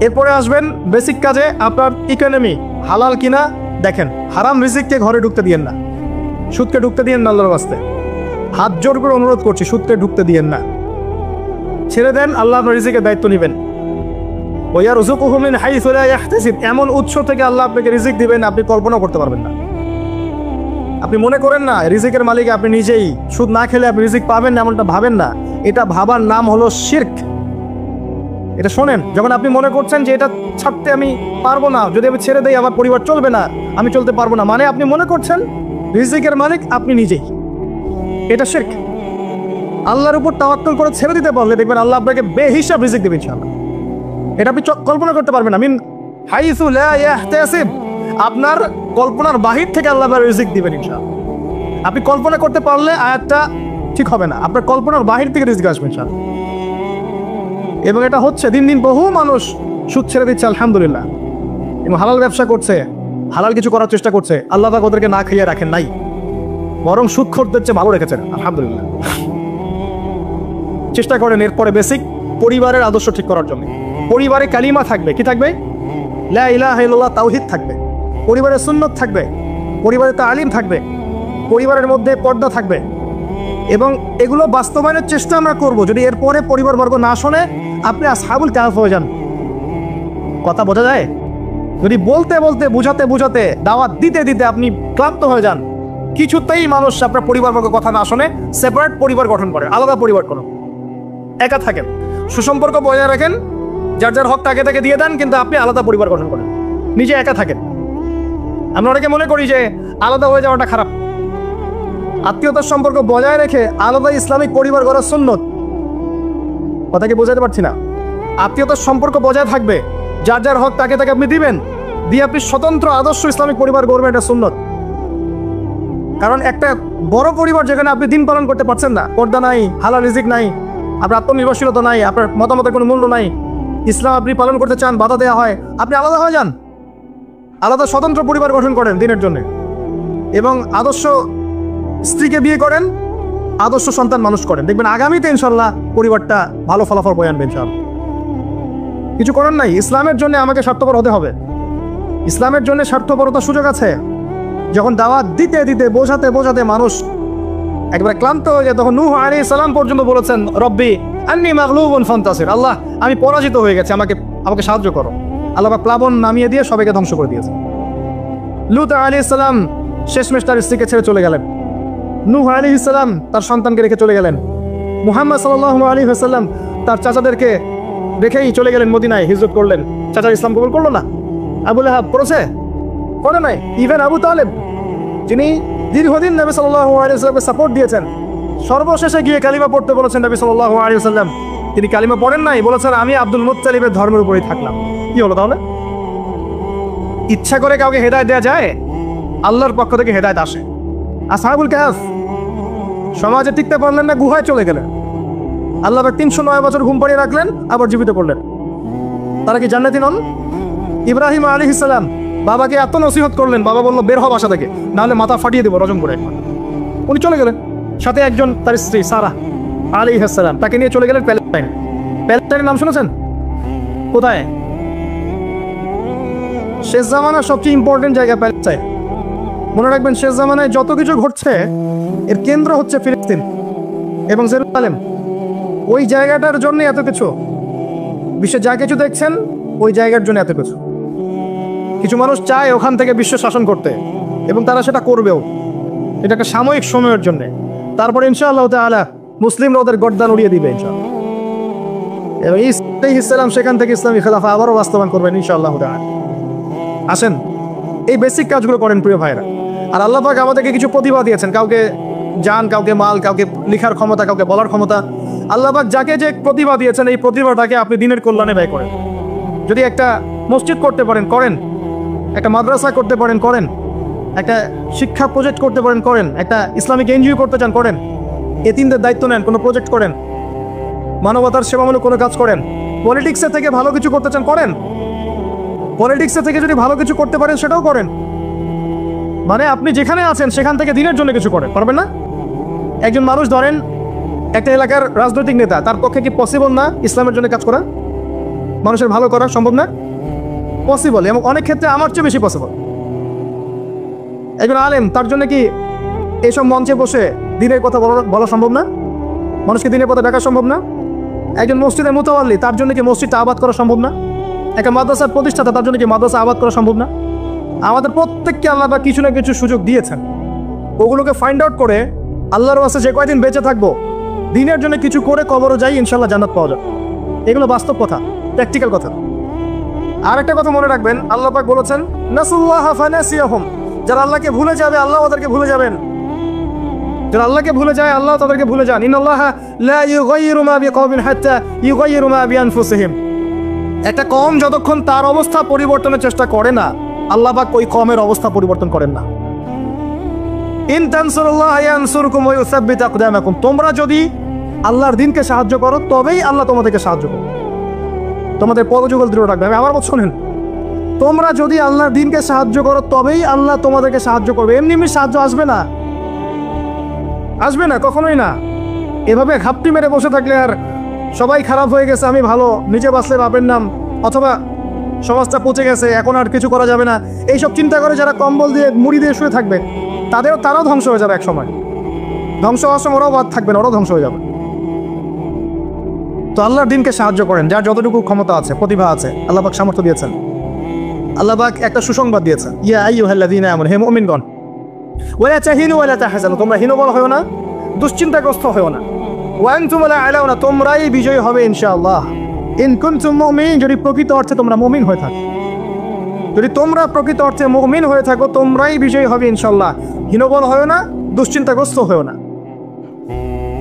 এরপরে আসবেন বেসিক কাজে। আপনার ইকোনমি হালাল কিনা দেখেন। হারাম রিজিককে ঘরে ঢুকতে দিয়েন না, সুদকে ঢুকতে দিয়েন না। আল্লাহর রাস্তায় হাত জোর করে অনুরোধ করছি, সুদকে ঢুকতে দিয়েন না। ছেড়ে দেন, আল্লাহ আপনার রিজিকের দায়িত্ব নেবেন। ওয়ারযুকুহু মিন হাইসু লা ইয়াহতাসিব, এমন উৎস থেকে আল্লাহ আপনাকে রিজিক দিবেন আপনি কল্পনা করতে পারবেন না। আপনি মনে করেন না রিজিকের মালিক আপনি নিজেই, সুদ না খেলে আপনি রিজিক পাবেন না, এমনটা ভাবেন না। এটা ভাবার নাম হলো শিরক। এটা শোনেন, যখন আপনি মনে করছেন যে এটা ছাড়তে আমি পারবো না, যদি আমি ছেড়ে দেই আমার পরিবার চলবে না, আমি চলতে পারবো না, মানে আপনি মনে করছেন রিজিকের মালিক আপনি নিজেই। এটা শিরক। আল্লাহর উপর তাওয়াক্কুল করে ছেড়ে দিতে পারলে দেখবেন আল্লাহ আপনাকে বেহিসাব রিজিক দেবেন ইনশাআল্লাহ। এটা আপনি কল্পনা করতে পারবেন না। মিন হাইসু লা ইয়াহতাসিব, আপনার কল্পনার বাহির থেকে আল্লাহ আপনার রিজিক দিবেন ইনশাআল্লাহ। আপনি কল্পনা করতে পারলে আয়াতটা ঠিক হবে না, আপনার কল্পনার বাহির থেকে রিজিক আসবে ইনশাআল্লাহ। এবং এটা হচ্ছে দিন দিন বহু মানুষ সুদ ছেড়ে দিচ্ছে আলহামদুলিল্লাহ, এবং হালাল ব্যবসা করছে, হালাল কিছু করার চেষ্টা করছে। আল্লাহ পাক ওদেরকে না খাইয়ে রাখেন নাই, বরং সুদখোরদের চেয়ে ভালো রেখেছেন আলহামদুলিল্লাহ। চেষ্টা করেন এরপরে বেসিক পরিবারের আদর্শ ঠিক করার জন্য। পরিবারে কালিমা থাকবে, কি থাকবে? লা ইলাহা ইল্লাল্লাহ, তাওহীদ থাকবে। পরিবারে সুন্নত থাকবে, পরিবারে তালিম থাকবে, পরিবারের মধ্যে পর্দা থাকবে। এবং এগুলো বাস্তবায়নের চেষ্টা আমরা করব। যদি এরপরে পরিবারবর্গ না শোনে, আপনি আসহাবুল কাহফ হয়ে যান। কথা বোঝা যায়? যদি বলতে বলতে বুঝাতে বুঝাতে দাওয়াত দিতে দিতে আপনি ক্লান্ত হয়ে যান, কিছুতেই মানুষ আপনার পরিবারবর্গ কথা না শোনে, সেপারেট পরিবার গঠন করে, আলাদা পরিবার করুন, একা থাকেন, সুসম্পর্ক বজায় রাখেন, যার যার হক তাকে তাকে দিয়ে দেন, কিন্তু আপনি আলাদা পরিবার গঠন করেন, নিজে একা থাকেন। আমরা অনেকে মনে করি যে আলাদা হয়ে যাওয়াটা খারাপ। আত্মীয়তার সম্পর্ক বজায় রেখে আলাদা ইসলামিক পরিবার গড়া সুন্নত। কথা কি বোঝাতে পারছি না? আত্মীয়তার সম্পর্ক বজায় থাকবে, যার যার হক তাকে তাকে আপনি দিবেন, দিয়ে আপনি স্বতন্ত্র আদর্শ ইসলামিক পরিবার গড়বেন, এটা সুন্নত। কারণ একটা বড় পরিবার যেখানে আপনি দিন পালন করতে পারছেন না, পর্দা নাই, হালাল রিজিক নাই, আপনার আত্মনির্ভরশীলতা নাই, আপনার মতামতের কোনো মূল্য নাই, ইসলাম আপনি পালন করতে চান, বাধা দেওয়া হয়, আপনি আলাদা হয়ে যান, আলাদা স্বতন্ত্র পরিবার গঠন করেন দিনের জন্য, এবং আদর্শ স্ত্রীকে বিয়ে করেন, আদর্শ সন্তান মানুষ করেন। দেখবেন আগামীতে ইনশাল্লাহ পরিবারটা ভালো ফলাফল বয়ে আনবে ইনশাল্লাহ। কিছু করার নাই, ইসলামের জন্য আমাকে স্বার্থপর হতে হবে। ইসলামের জন্য স্বার্থপরতার সুযোগ আছে। যখন দাওয়াত দিতে দিতে বোঝাতে বোঝাতে মানুষ একবার ক্লান্ত হয়ে যায়, তখন নূহ আলাইহিস সালাম পর্যন্ত বলেছেন, রব্বি আন্নী মাগলুবুন ফান্তাসির, আল্লাহ আমি পরাজিত হয়ে গেছি, আমাকে সাহায্য করো। আল্লাহ পাক প্লাবন নামিয়ে দিয়ে সবাইকে ধ্বংস করে দিয়েছে। লূত আলাইহিস সালাম শেষমেশ তার স্ত্রীকে ছেড়ে চলে গেলেন। নূহ আলাইহিস সালাম তার সন্তানকে রেখে চলে গেলেন। মুহাম্মদ সাল্লাল্লাহু আলাইহি ওয়াসাল্লাম তার চাচাদেরকে রেখেই চলে গেলেন মদিনায়, হিজরত করলেন। চাচার ইসলাম কবুল করলো না। আবু লাহাব করেছে? করে নাই। ইভেন আবু তালেব, যিনি দীর্ঘদিন নবী সাল্লাল্লাহু আলাইহি ওয়াসাল্লামকে সাপোর্ট দিয়েছেন, সর্বশেষে গিয়ে কালিমা পড়তে বলেছেন নবী সাল্লাল্লাহু আলাইহি ওয়াসাল্লাম, তিনি কালিমা পড়েন নাই, বলেছেন আমি আব্দুল মুত্তালিবের ধর্মের উপরেই থাকলাম। কি হলো তাহলে? ইচ্ছা করে কাউকে হেদায়েত দেওয়া যায়? আল্লাহর পক্ষ থেকে হেদায়েত আসে। আসহাবুল কাহফ সমাজে টিকতে পারলেন না, গুহায় চলে গেলেন। আল্লাহ 309 বছর ঘুম পাড়িয়ে রাখলেন, আবার জীবিত করলেন। তারা কি জান্নাতি নন? ইব্রাহিম আলাইহিস সালাম বাবাকে এত নসিহত করলেন, বাবা বলল বের হ বাসা থেকে, নাহলে মাথা ফাটিয়ে দেবো রজম করে। উনি চলে গেলেন, সাথে একজন তার স্ত্রী সারা আলাইহিস সালাম, তাকে নিয়ে চলে গেলেন প্যালেস্টাইন। প্যালেস্টাইনের নাম শুনেছেন? কোথায়? শেষ জামানার সবচেয়ে ইম্পর্টেন্ট জায়গা প্যালেস্টাইন। মনে রাখবেন, শেষ জামানায় যত কিছু ঘটছে এর কেন্দ্র হচ্ছে ফিলিস্তিন এবং জেরুজালেম। ওই জায়গাটার জন্য এত কিছু, বিশ্বে যা কিছু দেখছেন ওই জায়গার জন্য এত কিছু। কিছু মানুষ চায় ওখান থেকে বিশ্ব শাসন করতে, এবং তারা সেটা করবেও। এটা একটা সাময়িক সময়ের জন্যে, তারপরে ইনশাআল্লাহ তাআলা মুসলিমরা ওদের গর্দান উড়িয়ে দিবে ইনশাআল্লাহ। এবং ঈসা আলাইহিস সালাম সেখান থেকে ইসলামী খেলাফা আবারও বাস্তবায়ন করবেন ইনশাআল্লাহ তাআলা। আসেন এই বেসিক কাজগুলো করেন প্রিয় ভাইরা। আর আল্লাহ পাক আমাদেরকে কিছু প্রতিভা দিয়েছেন, কাউকে জান, কাউকে মাল, কাউকে লিখার ক্ষমতা, কাউকে বলার ক্ষমতা। আল্লাহ পাক যাকে যে প্রতিভা দিয়েছেন এই প্রতিভাটাকে আপনি দিনের কল্যাণে ব্যয় করেন। যদি একটা মসজিদ করতে পারেন করেন, একটা মাদ্রাসা করতে পারেন করেন, একটা শিক্ষা প্রজেক্ট করতে পারেন করেন, একটা ইসলামিক এনজিও করতে চান করেন, এতিমদের দায়িত্ব নেন, কোনো প্রজেক্ট করেন, মানবতার সেবামূলক কোনো কাজ করেন, পলিটিক্সের থেকে ভালো কিছু করতে চান করেন, পলিটিক্সের থেকে যদি ভালো কিছু করতে পারেন সেটাও করেন। মানে আপনি যেখানে আছেন সেখান থেকে দিনের জন্য কিছু করেন, পারবেন না? একজন মানুষ ধরেন একটা এলাকার রাজনৈতিক নেতা, তার পক্ষে কি পসিবল না ইসলামের জন্য কাজ করা, মানুষের ভালো করা সম্ভব না? পসিবল, এবং অনেক ক্ষেত্রে আমার চেয়ে বেশি পসিবল। একজন আলেম, তার জন্য কি এইসব মঞ্চে বসে দিনের কথা বলা সম্ভব না? মানুষকে দিনের কথা ডাকা সম্ভব না? একজন মসজিদের মুতাওয়াল্লি, তার জন্য কি মসজিদটা আবাদ করা সম্ভব না? একটা মাদ্রাসার প্রতিষ্ঠাতা, তার জন্য কি মাদ্রাসা আবাদ করা সম্ভব না? আমাদের প্রত্যেককে আল্লাহ বা কিছু না কিছু সুযোগ দিয়েছেন, ওগুলোকে ফাইন্ড আউট করে আল্লাহর ওয়াস্তে যে কয়দিন বেঁচে থাকবো দিনের জন্য কিছু করে কবরও যাই, ইনশাল্লাহ জান্নাত পাওয়া যাবে। এগুলো বাস্তব কথা, প্র্যাকটিক্যাল কথা। আর একটা কথা মনে রাখবেন, আল্লাহ পাক বলেছেন নাসুল্লাহ ফানাসিয়াহুম, যারা আল্লাহকে ভুলে যাবে আল্লাহ ওদেরকে ভুলে যাবেন। যারা আল্লাহকে ভুলে যায় আল্লাহ তাদেরকে ভুলে যান। ইন্নাল্লাহা লা ইউগাইয়িরু মা বিকওমিন হাত্তা ইউগাইয়িরু মা বিআনফুসিহিম। একটা কওম যতক্ষণ তার অবস্থা পরিবর্তনের চেষ্টা করে না, আল্লাহ পাক ওই কওমের অবস্থা পরিবর্তন করেন না। ইন তানসুরুল্লাহ ইয়ানসুরকুম ওয়া ইউসাব্বিত আকদামাকুম, তোমরা যদি আল্লাহর দ্বীনকে সাহায্য করো তবেই আল্লাহ তোমাদেরকে সাহায্য করবে, তোমাদের পদযুগল দৃঢ় রাখবে। আমি আমার কথা শোনেন, তোমরা যদি আল্লাহর দ্বীনকে সাহায্য করো তবেই আল্লাহ তোমাদেরকে সাহায্য করবে। এমনি এমনি সাহায্য আসবে না, আসবে না, কখনোই না। এভাবে ঘাপটি মেরে বসে থাকলে আর সবাই খারাপ হয়ে গেছে আমি ভালো, নিজে বাঁচলে বাপের নাম, অথবা সমাজটা পচে গেছে এখন আর কিছু করা যাবে না, এইসব চিন্তা করে যারা কম্বল দিয়ে মুড়ি দিয়ে শুয়ে থাকবে তারাও ধ্বংস হয়ে যাবে এক সময়। ধ্বংস হওয়ার সময় ওরাও বাদ থাকবে না, ওরাও ধ্বংস হয়ে যাবে। তো আল্লাহর দ্বীনকে সাহায্য করেন, যার যতটুকু ক্ষমতা আছে, প্রতিভা আছে, আল্লাহ পাক সামর্থ্য দিয়েছেন। আল্লাহ পাক একটা সুসংবাদ দিয়েছেন, ইয়া আইয়ুহাল্লাযীনা আমানু, হে মুমিনগণ, ওয়ালা তাহিনু ওয়ালা তাহজানু, তোমরা হীনবল হয়ো না, দুশ্চিন্তাগ্রস্ত হয়ো না, ওয়া আনতুম লা আলাউনা, তোমরাই বিজয়ী হবে ইনশাআল্লাহ। ইন কুনতুম মুমিনিন, যদি প্রকৃত অর্থে তোমরা মুমিন হয়ে থাকো, যদি তোমরা প্রকৃত অর্থে মুমিন হয়ে থাকো তোমরাই বিজয়ী হবে ইনশাআল্লাহ। হীনবল হয়ো না, দুশ্চিন্তাগ্রস্ত হয়ো না।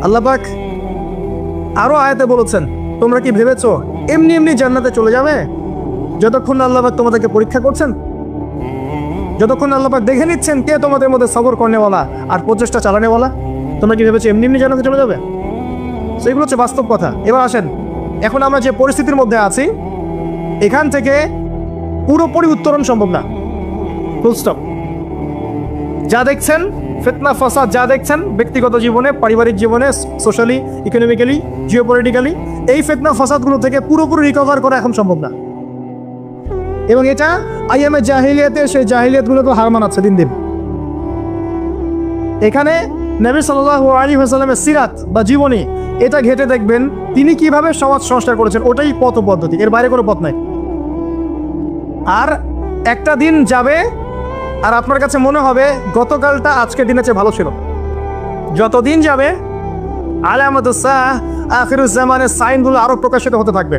আল্লাহ পাক আরো আয়াতে বলেছেন, তোমরা কি ভেবেছো এমনি এমনি জান্নাতে চলে যাবে? যতক্ষণ আল্লাহ পাক তোমাদেরকে পরীক্ষা করছেন, যতক্ষণ আল্লাহ পাক দেখে নিচ্ছেন কে তোমাদের মধ্যে সবর করনেওয়ালা আর প্রচেষ্টা চালানেওয়ালা, তোমরা কি ভেবেছো এমনি এমনি জান্নাতে চলে যাবে? সেগুলো হচ্ছে বাস্তব কথা। এবার আসেন, এখন আমরা যে পরিস্থিতির মধ্যে আছি এখান থেকে পুরোপুরি উত্তরণ সম্ভব না, ফুল স্টপ। যা দেখছেন ফিতনা ফাসাদ, যা দেখছেন ব্যক্তিগত জীবনে, পারিবারিক জীবনে, সোশ্যালি, ইকোনমিক্যালি, জিওপলিটিক্যালি, এই ফিতনা ফাসাদগুলো থেকে পুরোপুরি রিকভার করা এখন সম্ভব না। এবং এটা আইএমএ জাহিলিয়াতে, সেই জাহিলিয়াতগুলোকে হার মানাচ্ছে দিন দিন। এখানে নবী সাল্লাল্লাহু আলাইহি ওয়াসাল্লামের সিরাত বা জীবনী এটা ঘেটে দেখবেন তিনি কিভাবে সমাজ সংস্কার করেছেন, ওটাই পথ পদ্ধতি, এর বাইরে কোনো পথ নাই। আর একটা দিন যাবে আর আপনার কাছে মনে হবে গতকালটা আজকের দিনের চেয়ে ভালো ছিল। যতদিন যাবে আলামাতুস-সাআহ, আখিরুজ্জামানের সাইনগুলো আরো প্রকাশিত হতে থাকবে।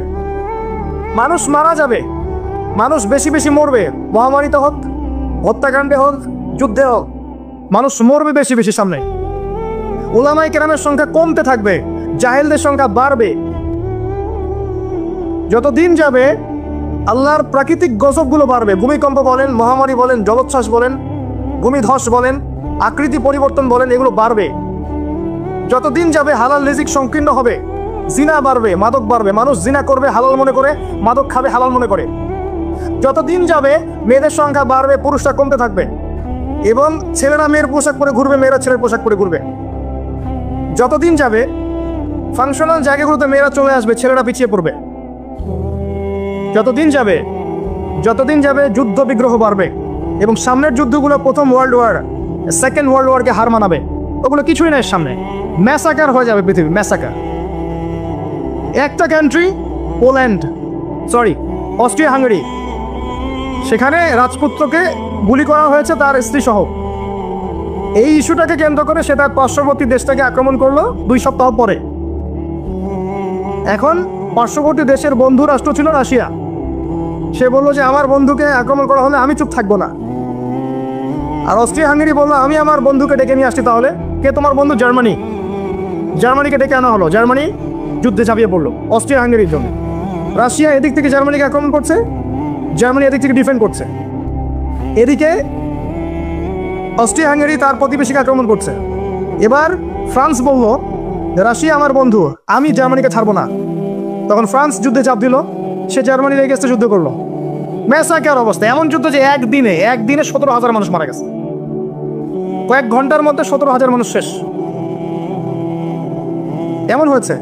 মানুষ মারা যাবে, মানুষ বেশি বেশি মরবে, মহামারীতে হোক, হত্যাকাণ্ডে হোক, যুদ্ধে হোক, মানুষ মরবে বেশি বেশি সামনে। উলামায়ে কেরামের সংখ্যা কমতে থাকবে, জাহেলদের সংখ্যা বাড়বে। যত দিন যাবে আল্লাহর প্রাকৃতিক গজবগুলো বাড়বে, ভূমিকম্প বলেন, মহামারী বলেন, জলোচ্ছ্বাস বলেন, ভূমিধস বলেন, আকৃতি পরিবর্তন বলেন, এগুলো বাড়বে। যত দিন যাবে হালাল রিজিক সংকীর্ণ হবে, জিনা বাড়বে, মাদক বাড়বে, মানুষ জিনা করবে হালাল মনে করে, মাদক খাবে হালাল মনে করে। যত দিন যাবে মেয়েদের সংখ্যা বাড়বে, পুরুষরা কমতে থাকবে, এবং ছেলেরা মেয়ের পোশাক পরে ঘুরবে, মেয়েরা ছেলের পোশাক পরে ঘুরবে। যতদিন যাবে ফাংশনাল জায়গাগুলোতে মেয়েরা চলে আসবে, ছেলেরা পিছিয়ে পড়বে। যতদিন যাবে যুদ্ধ বিগ্রহ বাড়বে, এবং সামনের যুদ্ধগুলো প্রথম ওয়ার্ল্ড ওয়ার, সেকেন্ড ওয়ার্ল্ড ওয়ারকে হার মানাবে। ওগুলো কিছুই নাই সামনে, ম্যাসাকার হয়ে যাবে পৃথিবী, ম্যাসাকার। একটা কান্ট্রি, অস্ট্রিয়া হাঙ্গেরি, সেখানে রাজপুত্রকে গুলি করা হয়েছে তার স্ত্রী সহ। এই ইস্যুটাকে কেন্দ্র করে সে তার পার্শ্ববর্তী দেশটাকে আক্রমণ করলো 2 সপ্তাহ পরে। এখন পার্শ্ববর্তী দেশের বন্ধু রাষ্ট্র ছিল রাশিয়া। সে বললো যে আমার বন্ধুকে আক্রমণ করা হলে আমি চুপ থাকবো না। আর অস্ট্রিয়া হাঙ্গেরি বললো আমি আমার বন্ধুকে ডেকে নিয়ে আসছি। তাহলে কে তোমার বন্ধু? জার্মানি। জার্মানিকে ডেকে আনা হলো, জার্মানি যুদ্ধে ঝাঁপিয়ে পড়লো অস্ট্রিয়া হাঙ্গেরির জন্য। রাশিয়া এদিক থেকে জার্মানিকে আক্রমণ করছে, জার্মানি এদিক থেকে ডিফেন্ড করছে। এদিকে অস্ট্রিয়া হাঙ্গেরি তার প্রতিবেশীকে আক্রমণ করছে। এবার ফ্রান্স বলল রাশিয়া আমার বন্ধু, আমি জার্মানিকে ছাড়বো না। তখন ফ্রান্স যুদ্ধে চাপ দিল, সে জার্মানির এগেইনস্টে যুদ্ধ করলো। ম্যাসাকার অবস্থা, এমন যুদ্ধ যে একদিনে 17,000 মানুষ মারা গেছে। কয়েক ঘন্টার মধ্যে 17,000 মানুষ শেষ, এমন হয়েছে।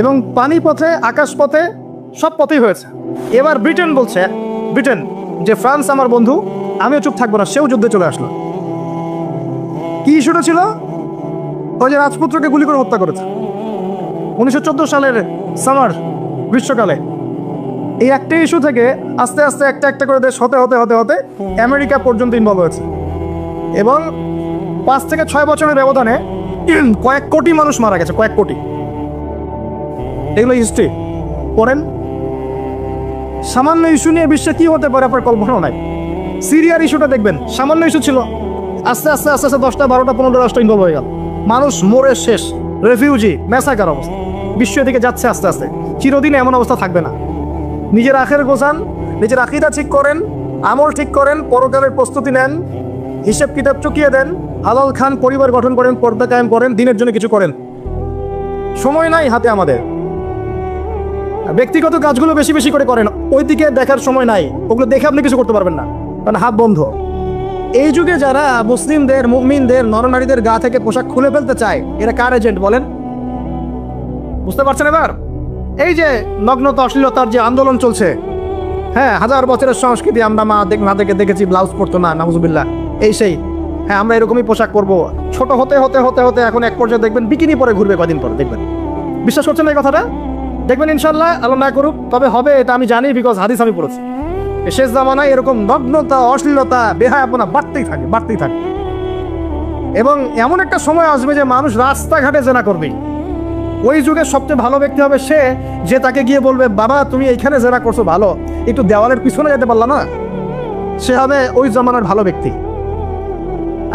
এবং পানি পথে, আকাশ পথে, সব পথেই হয়েছে। এবার ব্রিটেন বলছে, ব্রিটেন যে ফ্রান্স আমার বন্ধু, আমিও চুপ থাকবো না, সেও যুদ্ধে চলে আসলো। কি ইস্যুটা ছিল? ওই যে রাজপুত্রকে গুলি করে হত্যা করেছে 1914 সালের সামার, গ্রীষ্মকালে। এই একটা ইস্যু থেকে আস্তে আস্তে একটা একটা করে দেশ হতে হতে হতে হতে আমেরিকা পর্যন্ত ইনভলভ হয়েছে। এবং 5 থেকে 6 বছরের ব্যবধানে কয়েক কোটি মানুষ মারা গেছে, কয়েক কোটি। এগুলো হিস্ট্রি পড়েন। সামান্য ইস্যু নিয়ে বিশ্বে কি হতে পারে আপনার কল্পনাও নাই। সিরিয়ার ইস্যুটা দেখবেন, সামান্য ইস্যু ছিল, আস্তে আস্তে আস্তে আস্তে 10টা 12টা 15টা রাষ্ট্র ইনভলভ হয়ে গেল। মানুষ মরে শেষ, রেফিউজি, ম্যাসাকার অবস্থা। বিশ্ব দিকে যাচ্ছে আস্তে আস্তে। চিরদিন এমন অবস্থা থাকবে না। নিজের আখের গোছান, নিজের আকিদা ঠিক করেন, আমল ঠিক করেন, পরকালের প্রস্তুতি নেন, হিসেব কিতাব চুকিয়ে দেন, হালাল খান, পরিবার গঠন করেন, পর্দা কায়েম করেন, দিনের জন্য কিছু করেন। সময় নাই হাতে আমাদের। ব্যক্তিগত কাজগুলো বেশি বেশি করে করেন, ওই দিকে দেখার সময় নাই। ওগুলো দেখে আপনি কিছু করতে পারবেন না, কারণ হাত বন্ধ। এই যুগে যারা মুসলিমদের, মুমিনদের, নরনারীদের গা থেকে পোশাক খুলে ফেলতে চায়, এরা কার এজেন্ট বলেন? বুঝতে পারছেন এবার? এই যে নগ্নতা, অশ্লীলতার যে আন্দোলন চলছে, হ্যাঁ, 1000 বছরের সংস্কৃতি। আমরা মা দেখে দেখেছি ব্লাউজ পরতো না, নাউজুবিল্লাহ, এই সেই। হ্যাঁ, আমরা এরকমই পোশাক পরবো। ছোট হতে হতে হতে হতে এখন এক পর্যায়ে দেখবেন বিকিনি পরে ঘুরবে কদিন পরে, দেখবেন। বিশ্বাস করছেন এই কথাটা? দেখবেন ইনশাল্লাহ, আল্লাহ না করুক, তবে হবে, এটা আমি জানি, বিকজ হাদিস আমি পড়েছি। শেষ জামানায় এরকম নগ্নতা, অশ্লীলতা, বেহায়াপনা বাড়তেই থাকে, বাড়তেই থাকে। এবং এমন একটা সময় আসবে যে মানুষ রাস্তাঘাটে জেনা করবে। ওই যুগের সবচেয়ে ভালো ব্যক্তি হবে সে, যে তাকে গিয়ে বলবে বাবা তুমি এইখানে জেনা করছো, ভালো, একটু দেওয়ালের পিছনে যেতে পারলা না। সে হবে ওই জামানার ভালো ব্যক্তি।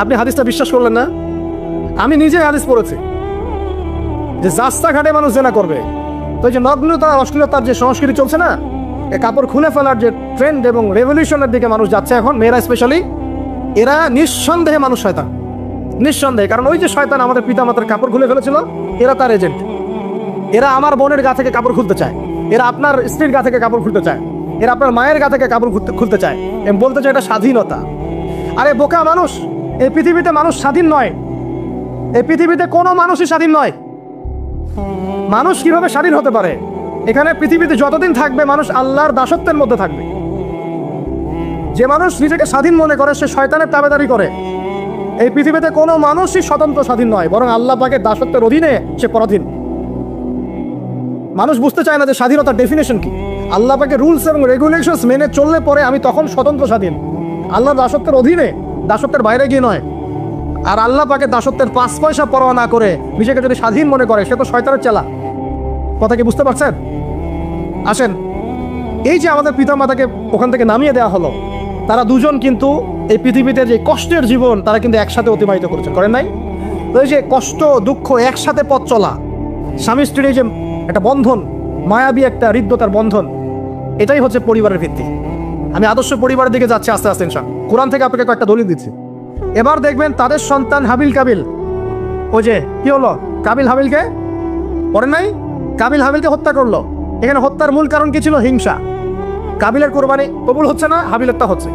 আপনি হাদিসটা বিশ্বাস করলেন না? আমি নিজে হাদিস পড়েছি যে রাস্তাঘাটে মানুষ জেনা করবে। তো এই যে নগ্নতা, অশ্লীলতার যে সংস্কৃতি চলছে না, কাপড় খুলে ফেলার যে ট্রেন্ড এবং রেভলিউশনের দিকে মানুষ যাচ্ছে এখন, মেয়েরা স্পেশালি, এরা নিঃসন্দেহে মানুষ শয়তান, নিঃসন্দেহে। কারণ ওই যে শয়তান আমাদের পিতামাতার কাপড় খুলে ফেলেছিল, এরা তার এজেন্ট। এরা আমার বোনের গা থেকে কাপড় খুলতে চায়, এরা আপনার স্ত্রীর গা থেকে কাপড় খুলতে চায়, এরা আপনার মায়ের গা থেকে কাপড় খুলতে চায়, এবং বলতে চায় এটা স্বাধীনতা। আরে বোকা মানুষ, এই পৃথিবীতে মানুষ স্বাধীন নয়। এই পৃথিবীতে কোনো মানুষই স্বাধীন নয়। মানুষ কিভাবে স্বাধীন হতে পারে? এখানে পৃথিবীতে যতদিন থাকবে মানুষ আল্লাহর দাসত্বের মধ্যে থাকবে। যে মানুষ নিজেকে স্বাধীন মনে করে সে শয়তানের তাবেদারি করে। এই পৃথিবীতে কোনো মানুষই স্বতন্ত্র স্বাধীন নয়, বরং আল্লাহ পাকের দাসত্বের অধীনে সে পরাধীন। মানুষ বুঝতে চায় না যে স্বাধীনতার ডেফিনেশন কি। আল্লাহ পাকের রুলস এবং রেগুলেশনস মেনে চললে পরে আমি তখন স্বতন্ত্র স্বাধীন, আল্লাহর দাসত্বের অধীনে, দাসত্বের বাইরে গিয়ে নয়। আর আল্লাহ পাকের দাসত্বের 5 পয়সা পরোয়া না করে নিজেকে যদি স্বাধীন মনে করে, সে তো শয়তানের চেলা। কথা কি বুঝতে পারছেন? আসেন, এই যে আমাদের পিতামাতাকে ওখান থেকে নামিয়ে দেওয়া হলো, তারা দুজন কিন্তু এই পৃথিবীতে যে কষ্টের জীবন তারা কিন্তু একসাথে অতিবাহিত করেছেন, করেন নাই? তো এই যে কষ্ট, দুঃখ, একসাথে পথ চলা, স্বামী স্ত্রীর যে একটা বন্ধন, মায়াবী একটা হৃদ্যতার বন্ধন, এটাই হচ্ছে পরিবারের ভিত্তি। আমি আদর্শ পরিবারের দিকে যাচ্ছি আস্তে আস্তে ইনশাআল্লাহ। কোরআন থেকে আপনাকে কয়েকটা দলিল দিচ্ছি। এবার দেখবেন তাদের সন্তান হাবিল কাবিল, ওই যে কি হলো, কাবিল হাবিলকে, পড়েন নাই? কাবিল হাবিলকে হত্যা করলো। এখানে হত্যার মূল কারণ কি ছিল? হিংসা। কাবিলের কোরবানি কবুল হচ্ছে না, হাবিলেরটা হচ্ছে।